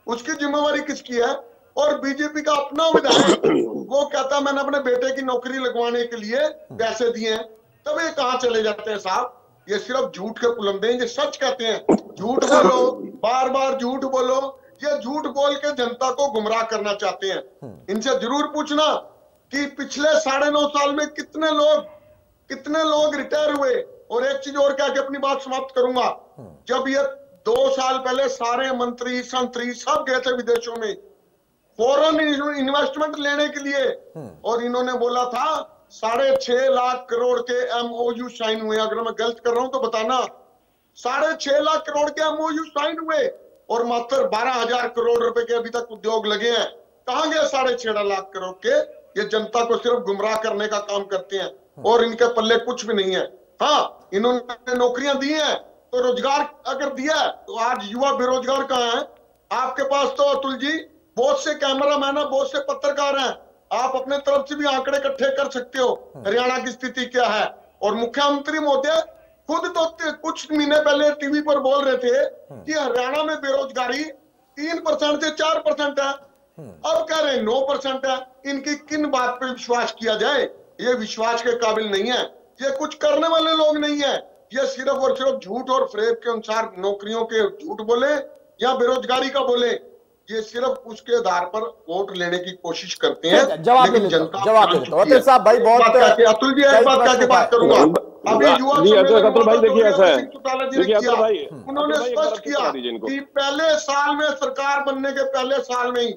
उसकी जिम्मेवारी किसकी है? और बीजेपी का अपना विधायक वो कहता है मैंने अपने बेटे की नौकरी लगवाने के लिए पैसे दिए हैं, तब ये कहां चले जाते हैं साहब? ये सिर्फ झूठ के पुलंदे हैं, ये सच कहते हैं। झूठ बोलो, बार बार झूठ बोलो, ये झूठ बोल के जनता को गुमराह करना चाहते हैं। इनसे जरूर पूछना कि पिछले 9.5 साल में कितने लोग रिटायर हुए। और एक चीज और कह के अपनी बात समाप्त करूंगा, जब ये 2 साल पहले सारे मंत्री संतरी सब गए थे विदेशों में फॉरेन इन्वेस्टमेंट लेने के लिए, और इन्होंने बोला था 6.5 लाख करोड़ के एमओयू साइन हुए। अगर मैं गलत कर रहा हूं तो बताना। 6.5 लाख करोड़ के एमओयू साइन हुए और मात्र 12,000 करोड़ रुपए के अभी तक उद्योग लगे हैं। कहां गए 6.5 लाख करोड़ के? ये जनता को सिर्फ गुमराह करने का काम करते हैं और इनके पल्ले कुछ भी नहीं है। हाँ, इन्होंने नौकरियां दी हैं तो रोजगार अगर दिया है तो आज युवा बेरोजगार कहां है? आपके पास तो अतुल जी बहुत से कैमरामैन है, बहुत से पत्रकार हैं, आप अपने तरफ से भी आंकड़े इकट्ठे कर सकते हो हरियाणा की स्थिति क्या है। और मुख्यमंत्री महोदय खुद तो कुछ महीने पहले टीवी पर बोल रहे थे कि हरियाणा में बेरोजगारी 3% से 4% है, अब कह रहे हैं 9% है। इनकी किन बात पे विश्वास किया जाए? ये विश्वास के काबिल नहीं है, ये कुछ करने वाले लोग नहीं है, ये सिर्फ और सिर्फ झूठ और फ्रेब के अनुसार नौकरियों के झूठ बोले या बेरोजगारी का बोले। ये सिर्फ उसके आधार पर वोट लेने की कोशिश करते हैं। जवाब ले लेता हूं अतुल साहब भाई, बहुत अतुल जी एक बात कह के बात करूंगा। अभी युवा अतुल भाई देखिए ऐसा है, उन्होंने स्पष्ट किया कि पहले साल में, सरकार बनने के पहले साल में ही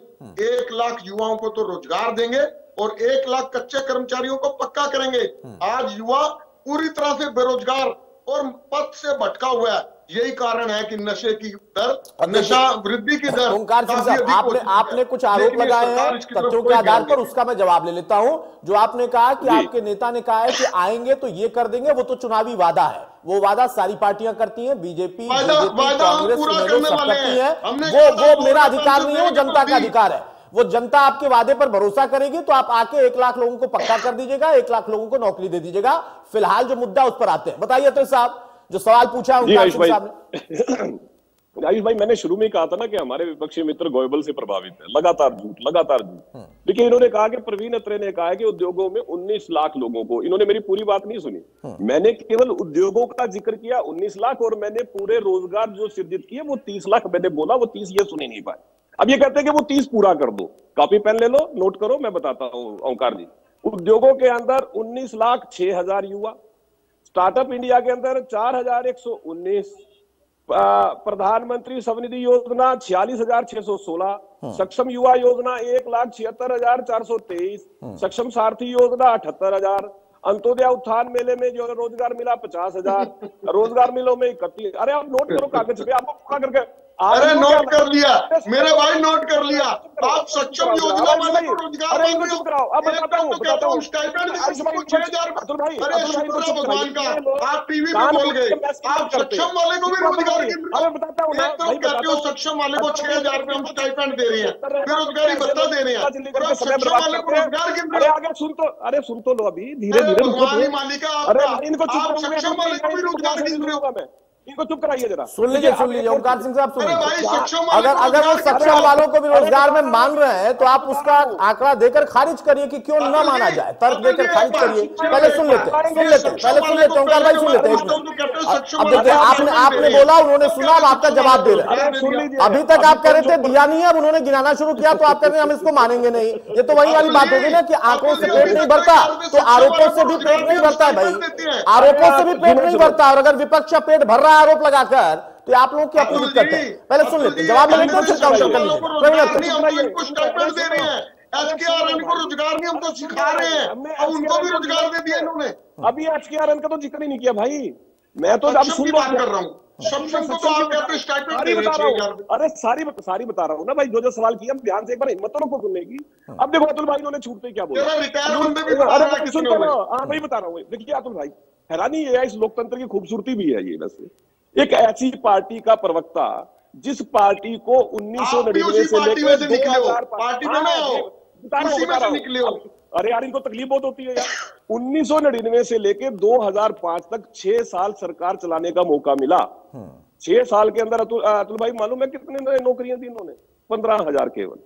1 लाख युवाओं को तो रोजगार देंगे और 1 लाख कच्चे कर्मचारियों को पक्का करेंगे। आज युवा पूरी तरह से बेरोजगार और पथ से भटका हुआ है। यही कारण है कि नशे की दर, नशा वृद्धि की दर। ओंकार सिंह साहब, आपने कुछ आरोप लगाए हैं तथ्यों के आधार पर, उसका मैं जवाब ले लेता हूं। जो आपने कहा कि आपके नेता ने कहा है कि आएंगे तो ये कर देंगे, वो तो चुनावी वादा है। वो वादा सारी पार्टियां करती हैं, बीजेपी, कांग्रेस सब करती है। वो मेरा अधिकार नहीं है, वो जनता का अधिकार है। वो जनता आपके वादे पर भरोसा करेगी तो आप आके 1 लाख लोगों को पक्का कर दीजिएगा, 1 लाख लोगों को नौकरी दे दीजिएगा। फिलहाल जो मुद्दा उस पर आते हैं, बताइए अतुल साहब, जो सवाल पूछा है आयुष भाई, मैंने शुरू में ही कहा था ना कि हमारे विपक्षी मित्र गोयबल से प्रभावित है। लगातार झूठ। देखिए, इन्होंने कहा कि प्रवीण अत्रे ने कहा कि उद्योगों में 19 लाख लोगों को, इन्होंने मेरी पूरी बात नहीं सुनी। मैंने केवल उद्योगों का जिक्र किया 19 लाख, और मैंने पूरे रोजगार जो सृजित किए वो 30 लाख मैंने बोला, वो 30 ये सुनी नहीं पाए। अब ये कहते हैं कि वो 30 पूरा कर दो। कॉपी पेन ले लो, नोट करो, मैं बताता हूं ओंकार जी। उद्योगों के अंदर 19,06,000 युवा, स्टार्टअप इंडिया के अंदर 4,119, प्रधानमंत्री स्वनिधि योजना 46,616, सक्षम युवा योजना 1,76,423, सक्षम सारथी योजना 78,000, अंत्योदय उत्थान मेले में जो रोजगार मिला 50,000, रोजगार मिलों में 31। अरे आप नोट करो कागज पे, आपको पूरा करके। अरे नोट कर लिया मेरे भाई, नोट कर लिया। आप सक्षम योजना वाले को रोजगार मांग रहे हो। अब बताता हूं स्टाइपेंड 6,000। अरे शुक्र है भगवान का, आप टीवी पे बोल गए। आप सक्षम वाले को भी रोजगार गिन रहे हो। कहते हो सक्षम वाले को 6,000 रुपए हम स्टाइपेंड दे रहे हैं, बेरोजगारी भत्ता दे रहे हैं, सक्षम वाले को रोजगार गिन रहे हो। अरे सुन तो लो, अभी धीरे धीरे भगवान ही मालिक है आपका। आप सक्षम वाले को भी रोजगार गिन रहे हो। इनको चुप कराइए जरा। सुन लीजिए ओंकार सिंह साहब, सुन लीजिए। अगर वो सक्षम वालों को भी रोजगार में मान रहे हैं तो आप उसका आंकड़ा देकर खारिज करिए कि क्यों न माना जाए, तर्क देकर खारिज करिए। पहले सुन लेते ओंकार भाई, सुन लेते। अब देखिए, आपने बोला, उन्होंने सुना, अब आपका जवाब दे रहे हैं। अभी तक आप कह रहे थे दिया नहीं है, अब उन्होंने गिनाना शुरू किया तो आप कह रहे हैं हम इसको मानेंगे नहीं। ये तो वही वाली बात होगी ना कि आंकड़ों से पेट नहीं भरता तो आरोपों से भी पेट नहीं भरता है भाई, आरोपों से भी पेट नहीं भरता। और अगर विपक्ष का पेट भर रहा है आरोप लगाकर, तो आप लोगों की अपनी दिक्कत है। पहले सुन लेते, जवाब में लेते फिर काउंटर कर लीजिए। रोजगार नहीं, हम तो सिखा रहे हैं, अब उनको भी रोजगार दे दिया इन्होंने। अभी एचकेआरएन का तो जिक्र ही नहीं किया भाई। मैं तो अब सुन बात कर रहा हूँ, अरे सारी बता रहा हूँ ना भाई, जो सवाल किया ध्यान से एक बार हिम्मत तो रखो सुनने की। अब देखो अतुल भाई, इन्होंने छूटते क्या बोला। अरे सुन तो, हाँ वही बता रहा हूँ। देखिए अतुल भाई, हैरानी ये है, इस लोकतंत्र की खूबसूरती भी है ये। वैसे एक ऐसी पार्टी का प्रवक्ता जिस पार्टी को 1999 से लेकर 2005 निकले हो। अरे यार, इनको तकलीफ बहुत होती है यार। 1999 से लेकर 2005 तक 6 साल सरकार चलाने का मौका मिला। 6 साल के अंदर अतुल भाई मालूम है कितने नौकरियां दी इन्होंने? 15,000 केवल।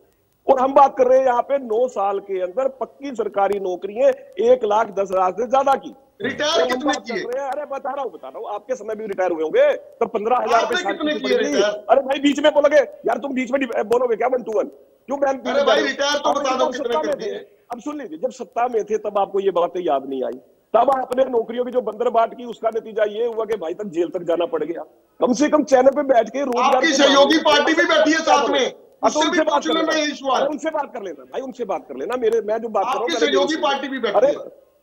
और हम बात कर रहे हैं यहाँ पे 9 साल के अंदर पक्की सरकारी नौकरियां 1,10,000 से ज्यादा की। रिटायर कितने किए? अरे बता रहा हूँ, आपके समय भी रिटायर हुए होंगे, तो 15,000 पे। अरे भाई बीच में बोलोगे यार, तुम बीच में बोलोगे क्या 1 to 1? क्यों? अरे भाई रिटायर तो बता दो कितने कर दिए। अब सुन लीजिए, जब सत्ता में थे तब आपको ये बातें याद नहीं आई। तब आपने नौकरियों की जो बंदर बाट की, उसका नतीजा ये हुआ कि भाई तक जेल तक जाना पड़ गया। कम से कम चैनल पे बैठ के रोजगार। आपकी सहयोगी पार्टी भी बैठी है साथ में, उनसे बात कर लेना भाई, उनसे बात कर लेना। मैं जो बात कर रहा हूँ, सहयोगी पार्टी भी बैठी है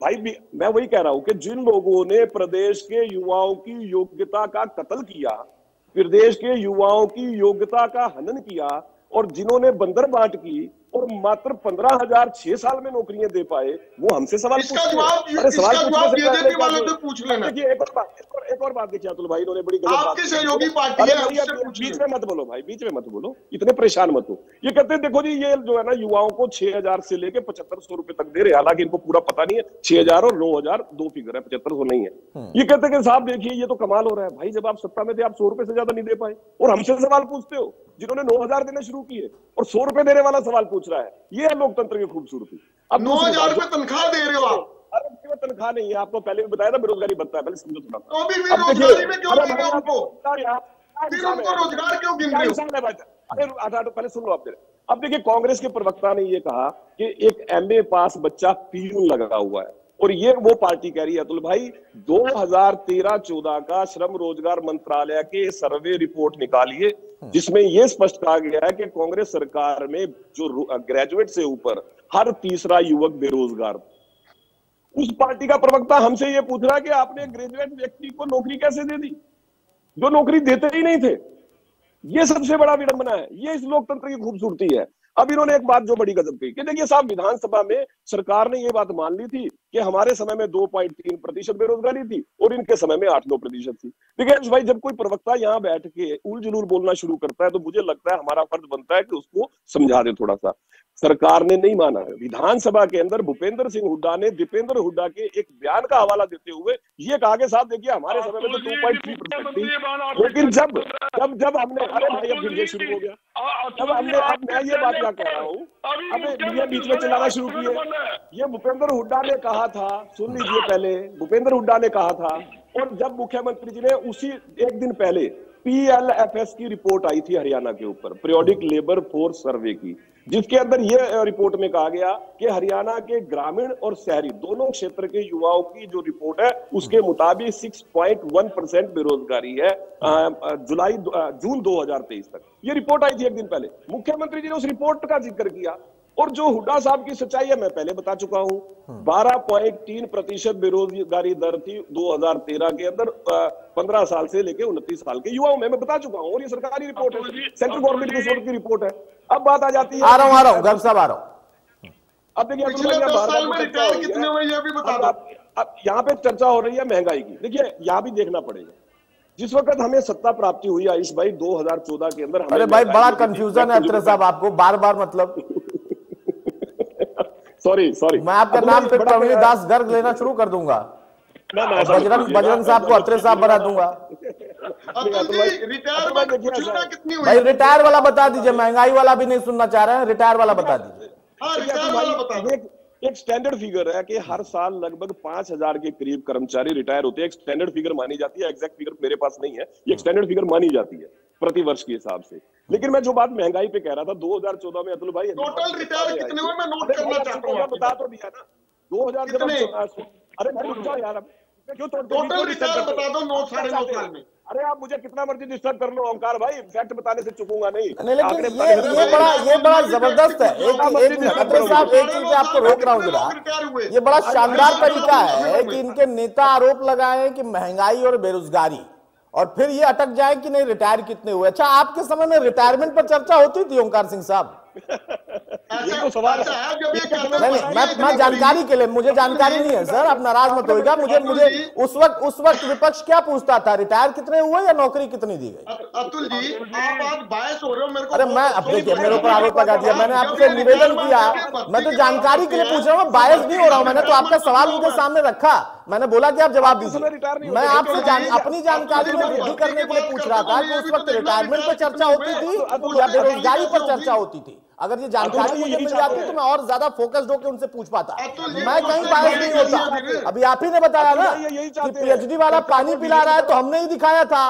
भाई। मैं वही कह रहा हूं कि जिन लोगों ने प्रदेश के युवाओं की योग्यता का कत्ल किया, प्रदेश के युवाओं की योग्यता का हनन किया, और जिन्होंने बंदर बांट की और मात्र 15,000 6 साल में नौकरियां दे पाए, वो हमसे सवाल पूछ लेना। एक और बात देखिए अतुल भाई, इन्होंने बड़ी गलत बात। सहयोगी पार्टी है, बीच में मत बोलो भाई, बीच में मत बोलो, इतने परेशान मत हो। ये कहते हैं देखो जी, ये जो है ना युवाओं को 6,000 से लेके 7,500 रुपए तक दे रहे, हालांकि इनको पूरा पता नहीं है। 6,000 और 9,000 दो फिगर है, 7,500 नहीं है। ये कहते हैं कि साहब देखिए ये तो कमाल हो रहा है। भाई जब आप सत्ता में थे आप 100 रुपए से ज्यादा नहीं दे पाए, और हमसे सवाल पूछते हो जिन्होंने 9,000 देने शुरू किए और 100 रुपए देने वाला सवाल पूछ रहा है। ये है लोकतंत्र की खूबसूरती। अब 9,000 रुपए तनख्वाह दे रहे हो आप। अरे तनख्वाह नहीं है, आपको पहले भी बताया था बेरोजगारी भत्ता है, पहले समझो थोड़ा। तो अभी बेरोजगारी में क्यों दे रहे हो उनको? फिर उनको रोजगार क्यों गिन रहे हो? पहले सुन लो आप। अब देखिए, कांग्रेस के प्रवक्ता ने ये कहा कि एक एमए पास बच्चा पीयून लगा हुआ है, और ये वो पार्टी कह रही है अतुल भाई 2013-14 का श्रम रोजगार मंत्रालय के सर्वे रिपोर्ट निकालिए, जिसमें यह स्पष्ट कहा गया है कि कांग्रेस सरकार में जो ग्रेजुएट से ऊपर हर तीसरा युवक बेरोजगार। उस पार्टी का प्रवक्ता हमसे ये पूछ रहा है कि आपने ग्रेजुएट व्यक्ति को नौकरी कैसे दे दी, जो नौकरी देते ही नहीं थे। ये सबसे बड़ा विडंबना है, ये इस लोकतंत्र की खूबसूरती है। अब इन्होंने एक बात जो बड़ी गजब कही कि देखिए साहब, विधानसभा में सरकार ने ये बात मान ली थी कि हमारे समय में 2.3% बेरोजगारी थी और इनके समय में 8-9% थी। देखिए भाई, जब कोई प्रवक्ता यहाँ बैठ के उल जुलूल बोलना शुरू करता है तो मुझे लगता है हमारा फर्ज बनता है कि उसको समझा दे थोड़ा सा। सरकार ने नहीं माना है। विधानसभा के अंदर भूपेंद्र सिंह हुड्डा ने दीपेंद्र हुड्डा के एक बयान का हवाला देते हुए ये कहा कि साहब देखिए हमारे समय में तो 2.3% थी, लेकिन जब हमने, अरे भाई अब फिर ये शुरू हो गया, जब हमने, अब मैं ये बात क्या कह रहा हूँ, अब ये बीच में चलाना शुरू किए। ये भूपेंद्र हुड्डा ने कहा था, सुन लीजिए, पहले भूपेंद्र हुड्डा ने कहा था, और जब मुख्यमंत्री जी ने उसी एक दिन पहले PLFS की रिपोर्ट आई थी हरियाणा के ऊपर, पीरियोडिक लेबर फोर्स सर्वे की, जिसके अंदर यह रिपोर्ट में कहा गया कि हरियाणा के ग्रामीण और शहरी दोनों क्षेत्र के युवाओं की जो रिपोर्ट है उसके मुताबिक 6.1% बेरोजगारी है जून 2023 तक। ये रिपोर्ट आई थी एक दिन पहले। मुख्यमंत्री जी ने उस रिपोर्ट का जिक्र किया, और जो हुड्डा साहब की सच्चाई है मैं पहले बता चुका हूं। 12.3% बेरोजगारी दर थी 2013 के अंदर 15 साल से लेकर 29 साल के युवाओं में, मैं बता चुका हूं, और ये सरकारी रिपोर्ट है, सेंट्रल गवर्नमेंट की रिपोर्ट है। अब बात आ जाती है, आ रहा हूं गर्ग साहब, आ रहा हूं। अब देखिए यहाँ पे चर्चा हो रही है महंगाई की। देखिए यहाँ भी देखना पड़ेगा, जिस वक्त हमें सत्ता प्राप्ति हुई आयुष भाई 2014 के अंदर, अरे भाई बड़ा कंफ्यूजन है अत्रे साहब, आपको बार बार मतलब सॉरी मैं आपका नाम फिर प्रवीण दास गर्ग लेना शुरू कर दूंगा, बजरंग साहब को अत्रे साहब बना दूंगा। भाई रिटायर वाला बता दीजिए, महंगाई वाला भी नहीं सुनना चाह रहे हैं, रिटायर वाला बता दीजिए। एक स्टैंडर्ड फिगर है कि हर साल लगभग 5000 के करीब कर्मचारी रिटायर होते हैं। एक स्टैंडर्ड फिगर मानी जाती है, एग्जैक्ट फिगर मेरे पास नहीं है, ये एक स्टैंडर्ड फिगर मानी जाती है प्रति वर्ष के हिसाब से। लेकिन मैं जो बात महंगाई पे कह रहा था 2014 में अतुल भाई टोटल रिटायर कितने हुए मैं नोट करना चाहता हूं, बता तो दिया ना 2000। अरे भाई रुक जाओ यार, क्यों टोटल रिटायर बता दो 9-9.5 साल में। अरे आप मुझे कितना मर्जी डिस्टर्ब कर लो ओंकार भाई, फैक्ट बताने से चुकूंगा नहीं। लेकिन ये बड़ा जबरदस्त है। एक अत्रे साहब, एक चीज आपको रोक रहा हूँ जरा, ये बड़ा शानदार तरीका है कि इनके नेता आरोप लगाए कि महंगाई और बेरोजगारी, और फिर ये अटक जाए कि नहीं रिटायर कितने हुए। अच्छा, आपके समय में रिटायरमेंट पर चर्चा होती थी ओंकार सिंह साहब? ये तो सवाल है। मैं जानकारी के लिए, मुझे जानकारी नहीं है सर, आप नाराज मत होइएगा। मुझे उस वक्त विपक्ष क्या पूछता था, रिटायर कितने हुए या नौकरी कितनी दी गई? अतुल जी आप आज बायस हो रहे हो मेरे को। अरे मैं अब देखिए मेरे ऊपर आरोप लगा दिया, मैंने आपसे निवेदन किया, मैं तो जानकारी के लिए पूछ रहा हूँ, बायस नहीं हो रहा हूँ। मैंने तो आपका सवाल उनके सामने रखा, मैंने बोला कि आप जवाब दीजिए। मैं आपसे अपनी जानकारी में वृद्धि करने के लिए पूछ रहा था कि उस वक्त रिटायरमेंट पर चर्चा होती थी या बेरोजगारी पर चर्चा होती थी। अगर ये जानकारी मुझे मिल जाती तो मैं और ज्यादा फोकस्ड होकर उनसे पूछ पाता। मैं कहीं बायस नहीं होता। अभी आप ही ने बताया ना कि पीएचडी वाला पानी पिला रहा है तो हमने ही दिखाया था,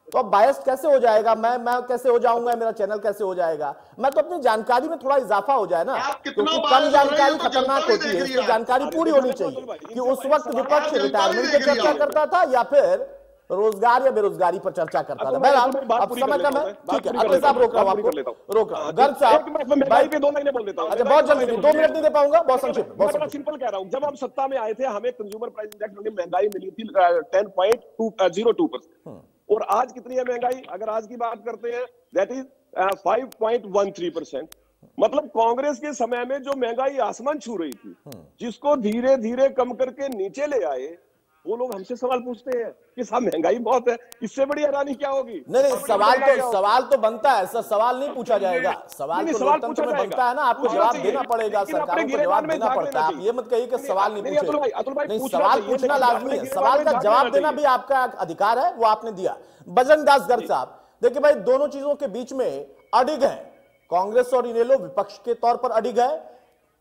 तो अब बायस कैसे हो जाएगा? मैं कैसे हो जाऊंगा? मेरा चैनल कैसे हो जाएगा? मैं तो अपनी जानकारी में थोड़ा इजाफा हो जाए ना, क्योंकि कम जानकारी खतरनाक होती है, इसकी जानकारी पूरी होनी चाहिए कि उस वक्त विपक्ष रिटायरमेंट पर चर्चा करता था या फिर रोजगार या बेरोजगारी पर चर्चा करता था। अब समय कम है, ठीक है अत्रे साहब रोक रहा हूं आपको, रोक रहा हूं। गर्ग साहब महंगाई पे 2 महीने बोल देता हूं। अच्छा बहुत जल्दी, 2 मिनट नहीं दे पाऊंगा, बहुत संक्षिप्त, बहुत सिंपल कह रहा हूं। जब हम सत्ता में आए थे हमें कंज्यूमर प्राइस इंडेक्स में महंगाई मिली थी 10.02%, और आज कितनी है महंगाई? अगर आज की बात करते हैं दैट इज 5.13%। मतलब कांग्रेस के समय में जो महंगाई आसमान छू रही थी, जिसको धीरे धीरे कम करके नीचे ले आए, वो लोग हमसे सवाल पूछते हैं कि साहब महंगाई बहुत है, इससे बड़ी हैरानी क्या होगी? नहीं, सवाल तो बनता है सर, सवाल नहीं पूछा जाएगा, सवाल तो लोकतंत्र में बनता है ना, आपको जवाब देना पड़ेगा, सरकारों को जवाब देना पड़ता है। आप ये मत कहिए कि सवाल नहीं पूछे, नहीं सवाल पूछना लाजमी है, सवाल का जवाब देना भी आपका अधिकार है, वो आपने दिया। बजरंग दास गर्ग साहब देखिए भाई, दोनों चीजों के बीच में अडिग है, कांग्रेस और इनेलो विपक्ष के तौर पर अडिग है,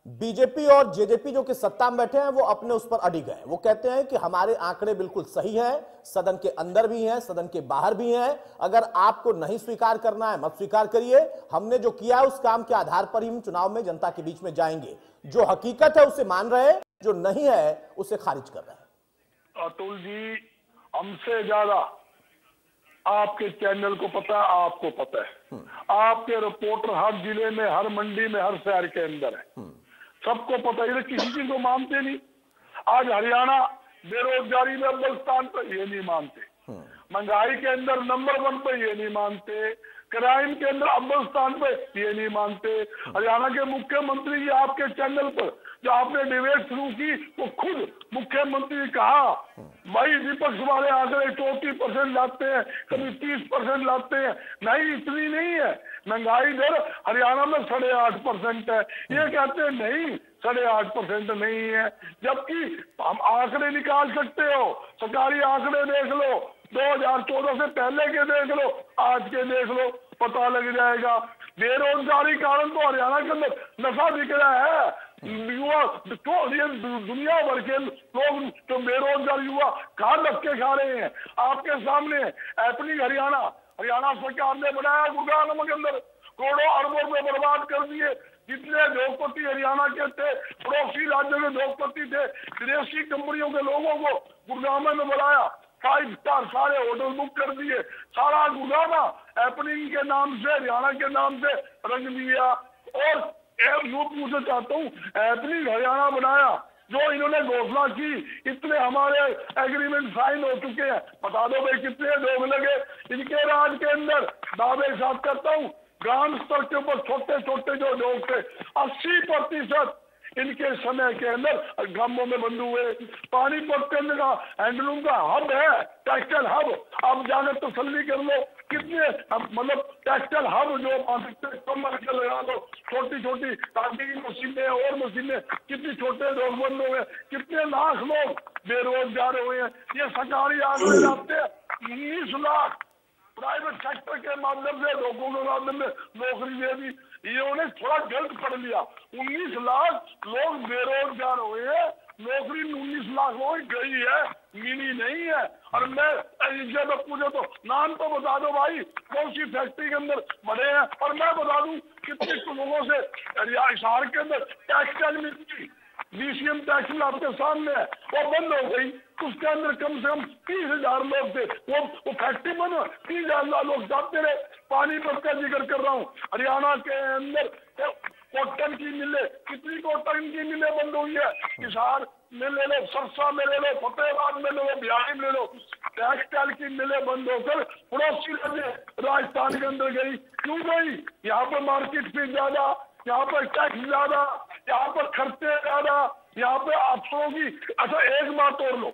बीजेपी और जेजेपी जो कि सत्ता में बैठे हैं वो अपने उस पर अडिग हैं। वो कहते हैं कि हमारे आंकड़े बिल्कुल सही हैं, सदन के अंदर भी हैं, सदन के बाहर भी हैं। अगर आपको नहीं स्वीकार करना है मत स्वीकार करिए, हमने जो किया है उस काम के आधार पर ही हम चुनाव में जनता के बीच में जाएंगे। जो हकीकत है उसे मान रहे हैं, जो नहीं है उसे खारिज कर रहे हैं। अतुल जी, हमसे ज्यादा आपके चैनल को पता है, आपको पता है, आपके रिपोर्टर हर जिले में, हर मंडी में, हर शहर के अंदर है, सबको पता है। किसी चीज को मानते नहीं। आज हरियाणा बेरोजगारी में अव्वल स्थान पर, ये नहीं मानते। महंगाई के अंदर नंबर 1 पर, ये नहीं मानते। क्राइम के अंदर अव्वल स्थान पर, ये नहीं मानते। हरियाणा के मुख्यमंत्री जी आपके चैनल पर जो आपने डिबेट शुरू की, वो खुद मुख्यमंत्री ने कहा भाई विपक्ष वाले आंकड़े 40% लाते हैं, कभी 30% लाते हैं। नहीं, इतनी नहीं है। महंगाई दर हरियाणा में 8.5% है। ये कहते हैं नहीं 8.5% नहीं है, जबकि हम आंकड़े निकाल सकते हो। सरकारी आंकड़े देख लो, 2014 से पहले के देख लो, आज के देख लो, पता लग जाएगा। बेरोजगारी कारण तो हरियाणा के अंदर नशा बिक रहा है। युवा तो दुनिया भर के लोग जो बेरोजगार युवा कहाँ धक्के खा रहे हैं आपके सामने। एपनिंग हरियाणा सरकार ने बनाया गुरुग्राम के अंदर, करोड़ों अरबों रुपए बर्बाद कर दिए। जितने उद्योगपति हरियाणा के थे, पड़ोसी राज्यों के उद्योगपति थे, विदेशी कंपनियों के लोगों को गुरुग्राम में बुलाया, 5 स्टार सारे होटल बुक कर दिए। सारा गुरुग्राम एपनिंग के नाम से, हरियाणा के नाम से रंग दिया। और यूं पूछना चाहता हूँ, एपनिंग हरियाणा बनाया, जो इन्होंने घोषणा की, इतने हमारे एग्रीमेंट साइन हो चुके हैं, बता दो भाई कितने लोग लगे इनके राज के अंदर। दावे के साथ करता हूँ, ग्राम स्तर के ऊपर छोटे छोटे जो लोग थे, 80% इनके समय के अंदर गांवों में बंद हुए। पानीपत के अंदर का हैंडलूम का हब है, टेक्सटाइल हब। अब जाकर तसल्ली कर लो, कितने मतलब टेक्सटाइल हब जो कम लगा दो, छोटी छोटी तांती की मशीनें और मशीनें, कितने छोटे लोग बंद हुए, कितने लाख लोग बेरोजगार हुए हैं। ये सरकारी आंकड़े लाते हैं। 19 लाख प्राइवेट सेक्टर के माध्यम से, लोगों के माध्यम में नौकरी दे दी। इन्होंने थोड़ा गलत पढ़ लिया। 19 लाख लोग बेरोजगार हुए हैं, नौकरी 19 लाख लोग गई है, मिली नहीं है। और मैं जब पूछो तो नाम तो बता दो भाई, कौन सी फैक्ट्री के अंदर बने हैं। और मैं बता दूं कितने लोगों से शहर के अंदर टेक्सटाइल मिलती, DCM टैक्स आपके सामने है, वो बंद हो गई। उसके अंदर कम से कम 30,000 लोग थे। वो फैक्ट्री बंद, 30,000 लोग जाते रहे। पानीपत का जिक्र कर रहा हूँ, हरियाणा के अंदर कॉटन की मिलें, कितनी कॉटन की मिलें बंद हुई है। हिसार में ले लो, सरसा में ले लो, फतेहाबाद में ले लो, बिहारी में ले लो, टेक्सटाइल की मिलें बंद होकर पड़ोसी राज्य राजस्थान के अंदर गई। क्यों गई? यहाँ पर मार्केट फीस ज्यादा, यहाँ पर टैक्स ज्यादा, यहाँ पर खर्चे ज्यादा, यहाँ पे अफसरों की। अच्छा एक बात और लो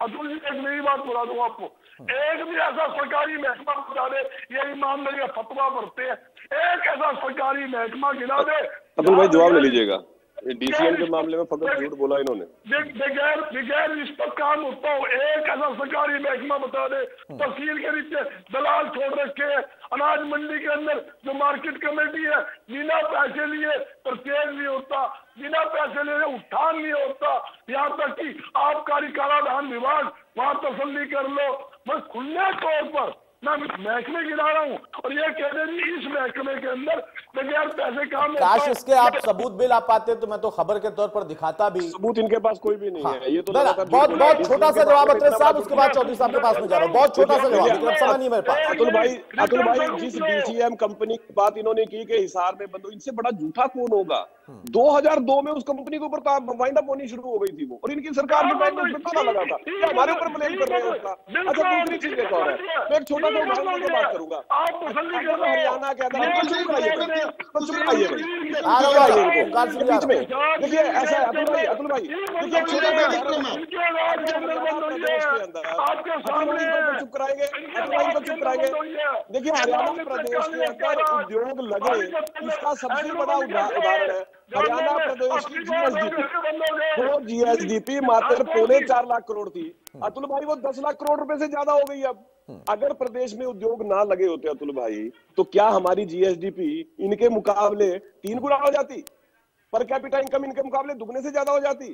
अतुल जी, एक नई बात बता दूं आपको, एक भी ऐसा सरकारी महकमा बता दे, ये ईमानदारी का फतवा भरते हैं, एक ऐसा सरकारी महकमा गिना दे। अतुल भाई जवाब ले लीजिएगा, DCM के मामले में फकत झूठ बोला इन्होंने। बगैर इस पर काम होता हो, एक ऐसा सरकारी महकमा बता दे। तहसील के नीचे दलाल छोड़ रखे, अनाज मंडी के अंदर जो मार्केट कमेटी है, बिना पैसे लिए परचेज नहीं होता, बिना पैसे लिए उठान नहीं होता। यहाँ तक कि आबकारी कराधान विभाग, वहां तसल्ली कर लो। बस खुले तौर पर मैं महकमे गिरा रहा हूँ और ये कह रहे हैं इस महकमे के अंदर बगैर पैसे काम होता है। काश इसके आप सबूत भी ला पाते तो मैं तो खबर के तौर पर दिखाता भी। सबूत इनके पास कोई भी नहीं है। ये तो बहुत छोटा सा जवाब अत्रे साहब, उसके बाद चौधरी साहब के पास में जा रहा हूँ। बहुत छोटा सा जवाब, समय नहीं मेरे पास। अतुल भाई जिस DCM कंपनी की बात इन्होंने की कि हिसार में बंद, इनसे बड़ा झूठा कौन होगा। 2002 में उस कंपनी के ऊपर वाइंड अप होनी शुरू हो गई थी वो, और इनकी सरकार के टाइम में उसमें ताला लगा था। क्या हमारे ऊपर ब्लेम कर रहे हैं उसका? अच्छा दूसरी चीज एक और है, मैं एक छोटा सा उदाहरण की बात करूंगा। हरियाणा के अंदर चुप रहिए, बीच में देखिए ऐसा है अतुल भाई देखिए, छोटा सा चुप कराएंगे, चुप कराएंगे। देखिए हरियाणा प्रदेश के अंदर उद्योग लगे, इसका सबसे बड़ा उदाहरण है हरियाणा प्रदेश की GSDP मात्र 4.25 लाख करोड़ थी अतुल भाई, वो 10 लाख करोड़ रुपए से ज्यादा हो गई। अब अगर प्रदेश में उद्योग ना लगे होते अतुल भाई, तो क्या हमारी GSDP इनके मुकाबले 3 गुना हो जाती? पर कैपिटा इनकम इनके मुकाबले दुगने से ज्यादा हो जाती।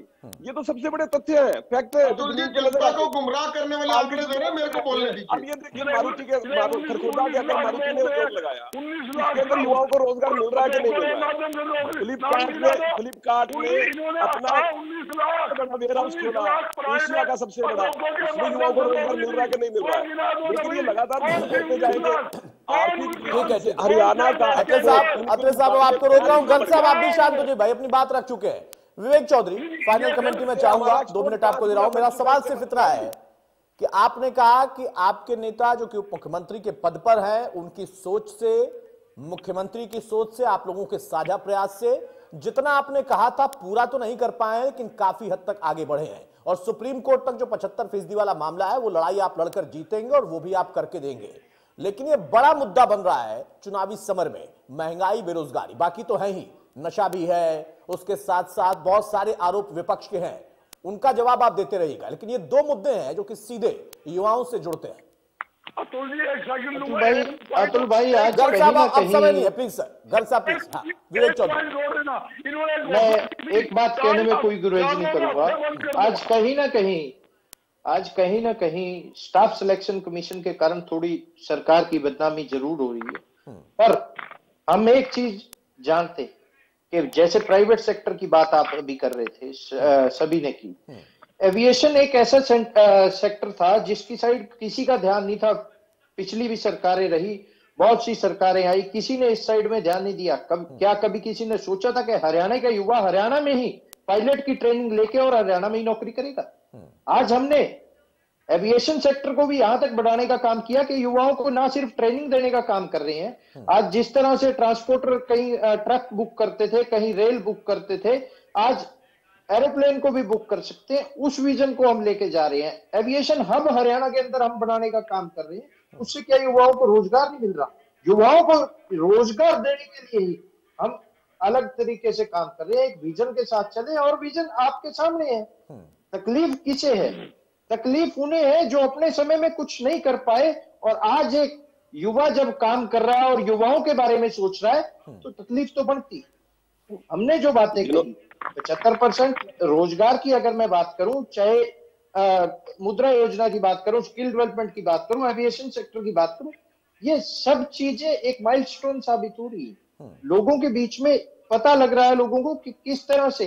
ये तो सबसे बड़े तथ्य है, फैक्ट है। जनता को गुमराह करने वाले आंकड़े दे रहे हैं, मेरे को बोलने दीजिए। अब ये देखिए मारुति के खरखोदा के अंदर मारुति ने उद्योग लगाया, इसके अंदर युवाओं को रोजगार मिल रहा है कि नहीं मिल रहा है? फ्लिपकार्ट ने अपना बड़ा वेयर हाउस खोला, एशिया का सबसे बड़ा, उसमें युवाओं को रोजगार मिल रहा है कि नहीं मिल रहा है? लेकिन ये लगातार बढ़ते जाएंगे। आर्थिक हरियाणा का अत्रे साहब आपको रोक रहा हूं, गल साहब आप भी शांत हो जाइए भाई, अपनी बात रख चुके हैं। विवेक चौधरी फाइनल कमेंट्री में चाहूंगा, 2 मिनट आपको दे रहा हूं। मेरा सवाल सिर्फ इतना है कि आपने कहा कि आपके नेता जो कि उप मुख्यमंत्री के पद पर है, उनकी सोच से, मुख्यमंत्री की सोच से, आप लोगों के साझा प्रयास से जितना आपने कहा था पूरा तो नहीं कर पाए हैं, लेकिन काफी हद तक आगे बढ़े हैं। और सुप्रीम कोर्ट तक जो 75% वाला मामला है वो लड़ाई आप लड़कर जीतेंगे और वो भी आप करके देंगे। लेकिन ये बड़ा मुद्दा बन रहा है चुनावी समर में, महंगाई, बेरोजगारी, बाकी तो है ही, नशा भी है, उसके साथ साथ बहुत सारे आरोप विपक्ष के हैं, उनका जवाब आप देते रहिएगा। लेकिन ये 2 मुद्दे हैं जो कि सीधे युवाओं से जुड़ते हैं। अतुल जी एक सेकंड अतुल भाई आज गर्ग साहब अब समय नहीं है, प्लीज सर, गर्ग साहब प्लीज। हाँ, विवेक चौधरी, मैं एक बात कहने में कोई गुरेज नहीं करूंगा। आज कहीं ना कहीं स्टाफ सिलेक्शन कमीशन के कारण थोड़ी सरकार की बदनामी जरूर हो रही है, पर हम एक चीज जानते कि जैसे प्राइवेट सेक्टर की बात आप अभी कर रहे थे, सभी ने की, एविएशन एक ऐसा सेक्टर था जिसकी साइड किसी का ध्यान नहीं था। पिछली भी सरकारें रही, बहुत सी सरकारें आई, किसी ने इस साइड में ध्यान नहीं दिया। क्या कभी किसी ने सोचा था कि हरियाणा का युवा हरियाणा में ही पायलट की ट्रेनिंग लेके और हरियाणा में ही नौकरी करेगा? आज हमने एविएशन सेक्टर को भी यहां तक बढ़ाने का काम किया कि युवाओं को ना सिर्फ ट्रेनिंग देने का काम कर रहे हैं। आज जिस तरह से ट्रांसपोर्टर कहीं ट्रक बुक करते थे, कहीं रेल बुक करते थे, आज एरोप्लेन को भी बुक कर सकते हैं। उस विजन को हम लेके जा रहे हैं। एविएशन हब हरियाणा के अंदर हम बनाने का काम कर रहे हैं। उससे क्या युवाओं को रोजगार नहीं मिल रहा? युवाओं को रोजगार देने के लिए ही हम अलग तरीके से काम कर रहे हैं, एक विजन के साथ चले, और विजन आपके सामने है। तकलीफ किसे है? तकलीफ उन्हें है जो अपने समय में कुछ नहीं कर पाए, और आज एक युवा जब काम कर रहा है और युवाओं के बारे में सोच रहा है तो तकलीफ तो बनती। हमने जो बातें कही 75% रोजगार की अगर मैं बात करूं, चाहे मुद्रा योजना की बात करूं, स्किल डेवलपमेंट की बात करूं, एविएशन सेक्टर की बात करूं, ये सब चीजें एक माइलस्टोन साबित हो रही है। लोगों के बीच में पता लग रहा है लोगों को कि किस तरह से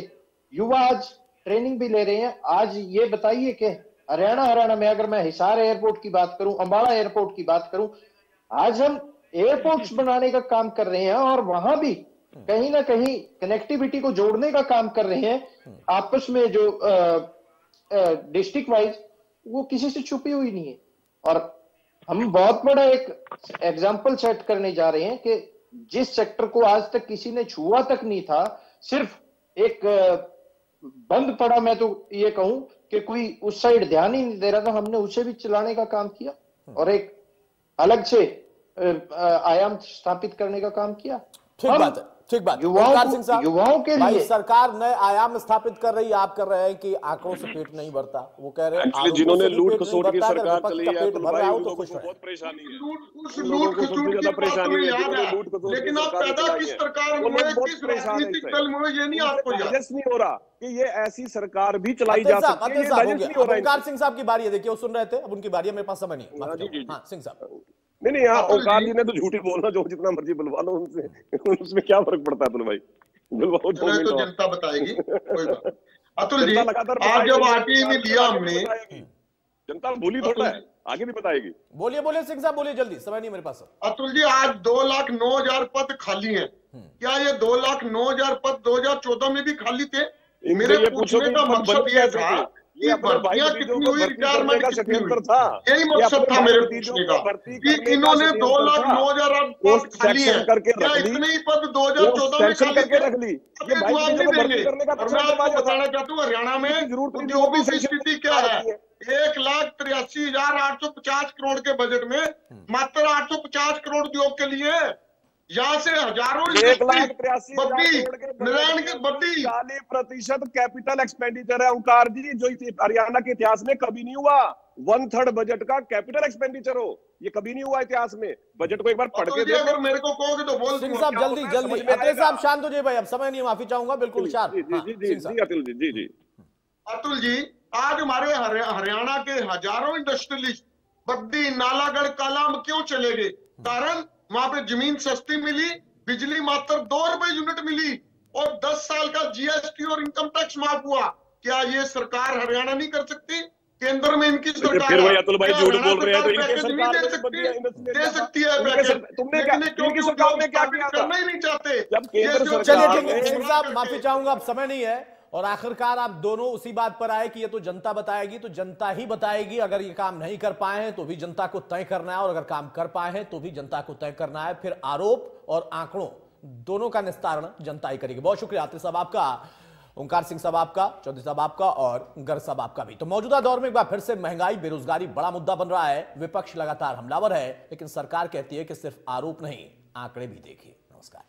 युवा आज ट्रेनिंग भी ले रहे हैं। आज ये बताइए कि हरियाणा में अगर मैं हिसार एयरपोर्ट की बात करूं, अंबाला एयरपोर्ट की बात करूं, आज हम एयरपोर्ट्स बनाने का काम कर रहे हैं और वहां भी कहीं ना कहीं कनेक्टिविटी को जोड़ने का काम कर रहे हैं। आपस में जो डिस्ट्रिक्ट वाइज वो किसी से छुपी हुई नहीं है। और हम बहुत बड़ा एक एग्जाम्पल सेट करने जा रहे हैं कि जिस सेक्टर को आज तक किसी ने छुआ तक नहीं था, सिर्फ एक बंद पड़ा, मैं तो ये कहूं कि कोई उस साइड ध्यान ही नहीं दे रहा था, हमने उसे भी चलाने का काम किया और एक अलग से आयाम स्थापित करने का काम किया। ठीक बात है, ठीक बात। युवाओं के लिए सरकार नए आयाम स्थापित कर रही है, आप कर रहे हैं कि आंकड़ों से पेट नहीं भरता, वो कह रहे हैं जिन्होंने लूट खसोट की सरकार चली है तो बहुत परेशानी है। लूट खसोट की परेशानी है, लेकिन आप पैदा किस सरकार में, किस राजनीतिक दल में, ये नहीं आपको डाइजेस्ट नहीं हो रहा कि ये ऐसी सरकार भी चलाई जा सकती है। ओंकार सिंह साहब की बारी है, देखिए वो सुन रहे थे, अब उनकी बारी है, मेरे पास समय नहीं। हाँ सिंह साहब। नहीं यहाँ ओंकार जी ने तो झूठी बोलना, जो जितना मर्जी बुलवा लो उनसे, उसमें क्या फर्क पड़ता है? भाई बुलवाओ, तो जनता बताएगी। अतुल जी, आज जब आरटीई में लिया हमने, जनता बोली थोड़ा है, आगे भी बताएगी। बोलिए सिंह साहब, बोलिए जल्दी, समय नहीं मेरे पास। अतुल जी, आज 2,09,000 पद खाली हैं। क्या ये 2,09,000 पद 2014 में भी खाली थे? मेरे पूछने का मकसद यह था कि भर्तियां कितनी हुई, रिटायरमेंट कितनी हुई, यही मकसद था मेरे पूछने का कि इन्होंने 2,09,000 पद खाली है, क्या इतने ही पद 2014 में खाली थे? ये जवाब नहीं देंगे। और मैं आपको बताना चाहता हूँ हरियाणा में उद्योगों की स्थिति क्या है। 1,83,850 करोड़ के बजट में मात्र 850 करोड़ उद्योग के लिए, यहाँ से हजारों 40% कैपिटल एक्सपेंडिचर है ओंकार जी, जो हरियाणा के इतिहास में कभी नहीं हुआ। 1/3 बजट का कैपिटल एक्सपेंडिचर हो। ये कभी नहीं हुआ इतिहास में। बजट को एक बार पढ़ के देखो। अगर मेरे को कहोगे तो बोल सिंह साहब जल्दी अतुल साहब शांत हो जाइए भाई, अब समय नहीं, माफी चाहूंगा, बिल्कुल शांत। जी अतुल जी। अतुल जी, आज हमारे हरियाणा के हजारों इंडस्ट्रियलिस्ट बद्दी, नालागढ़, कालाम क्यों चले गए? कारण वहां पे जमीन सस्ती मिली, बिजली मात्र 2 रुपए यूनिट मिली और 10 साल का जीएसटी और इनकम टैक्स माफ हुआ। क्या ये सरकार हरियाणा नहीं कर सकती? केंद्र में इनकी सरकार फिर वही अतुल भाई झूठ बोल रहे हैं, तो इनकी सरकार दे सकती है पैकेज। तुमने क्या, इनकी सरकार ने क्या किया? करना ही नहीं चाहते। जब केंद्र सरकार, चलिए ठीक है सिंह साहब, माफी चाहूंगा, अब समय नहीं है। और आखिरकार आप दोनों उसी बात पर आए कि ये तो जनता बताएगी, तो जनता ही बताएगी। अगर ये काम नहीं कर पाए हैं तो भी जनता को तय करना है, और अगर काम कर पाए हैं तो भी जनता को तय करना है। फिर आरोप और आंकड़ों दोनों का निस्तारण जनता ही करेगी। बहुत शुक्रिया आतिश साहब आपका, ओंकार सिंह साहब आपका, चौधरी साहब आपका और गर्ग साहब आपका भी। तो मौजूदा दौर में एक बार फिर से महंगाई, बेरोजगारी बड़ा मुद्दा बन रहा है। विपक्ष लगातार हमलावर है, लेकिन सरकार कहती है कि सिर्फ आरोप नहीं, आंकड़े भी देखिए। नमस्कार।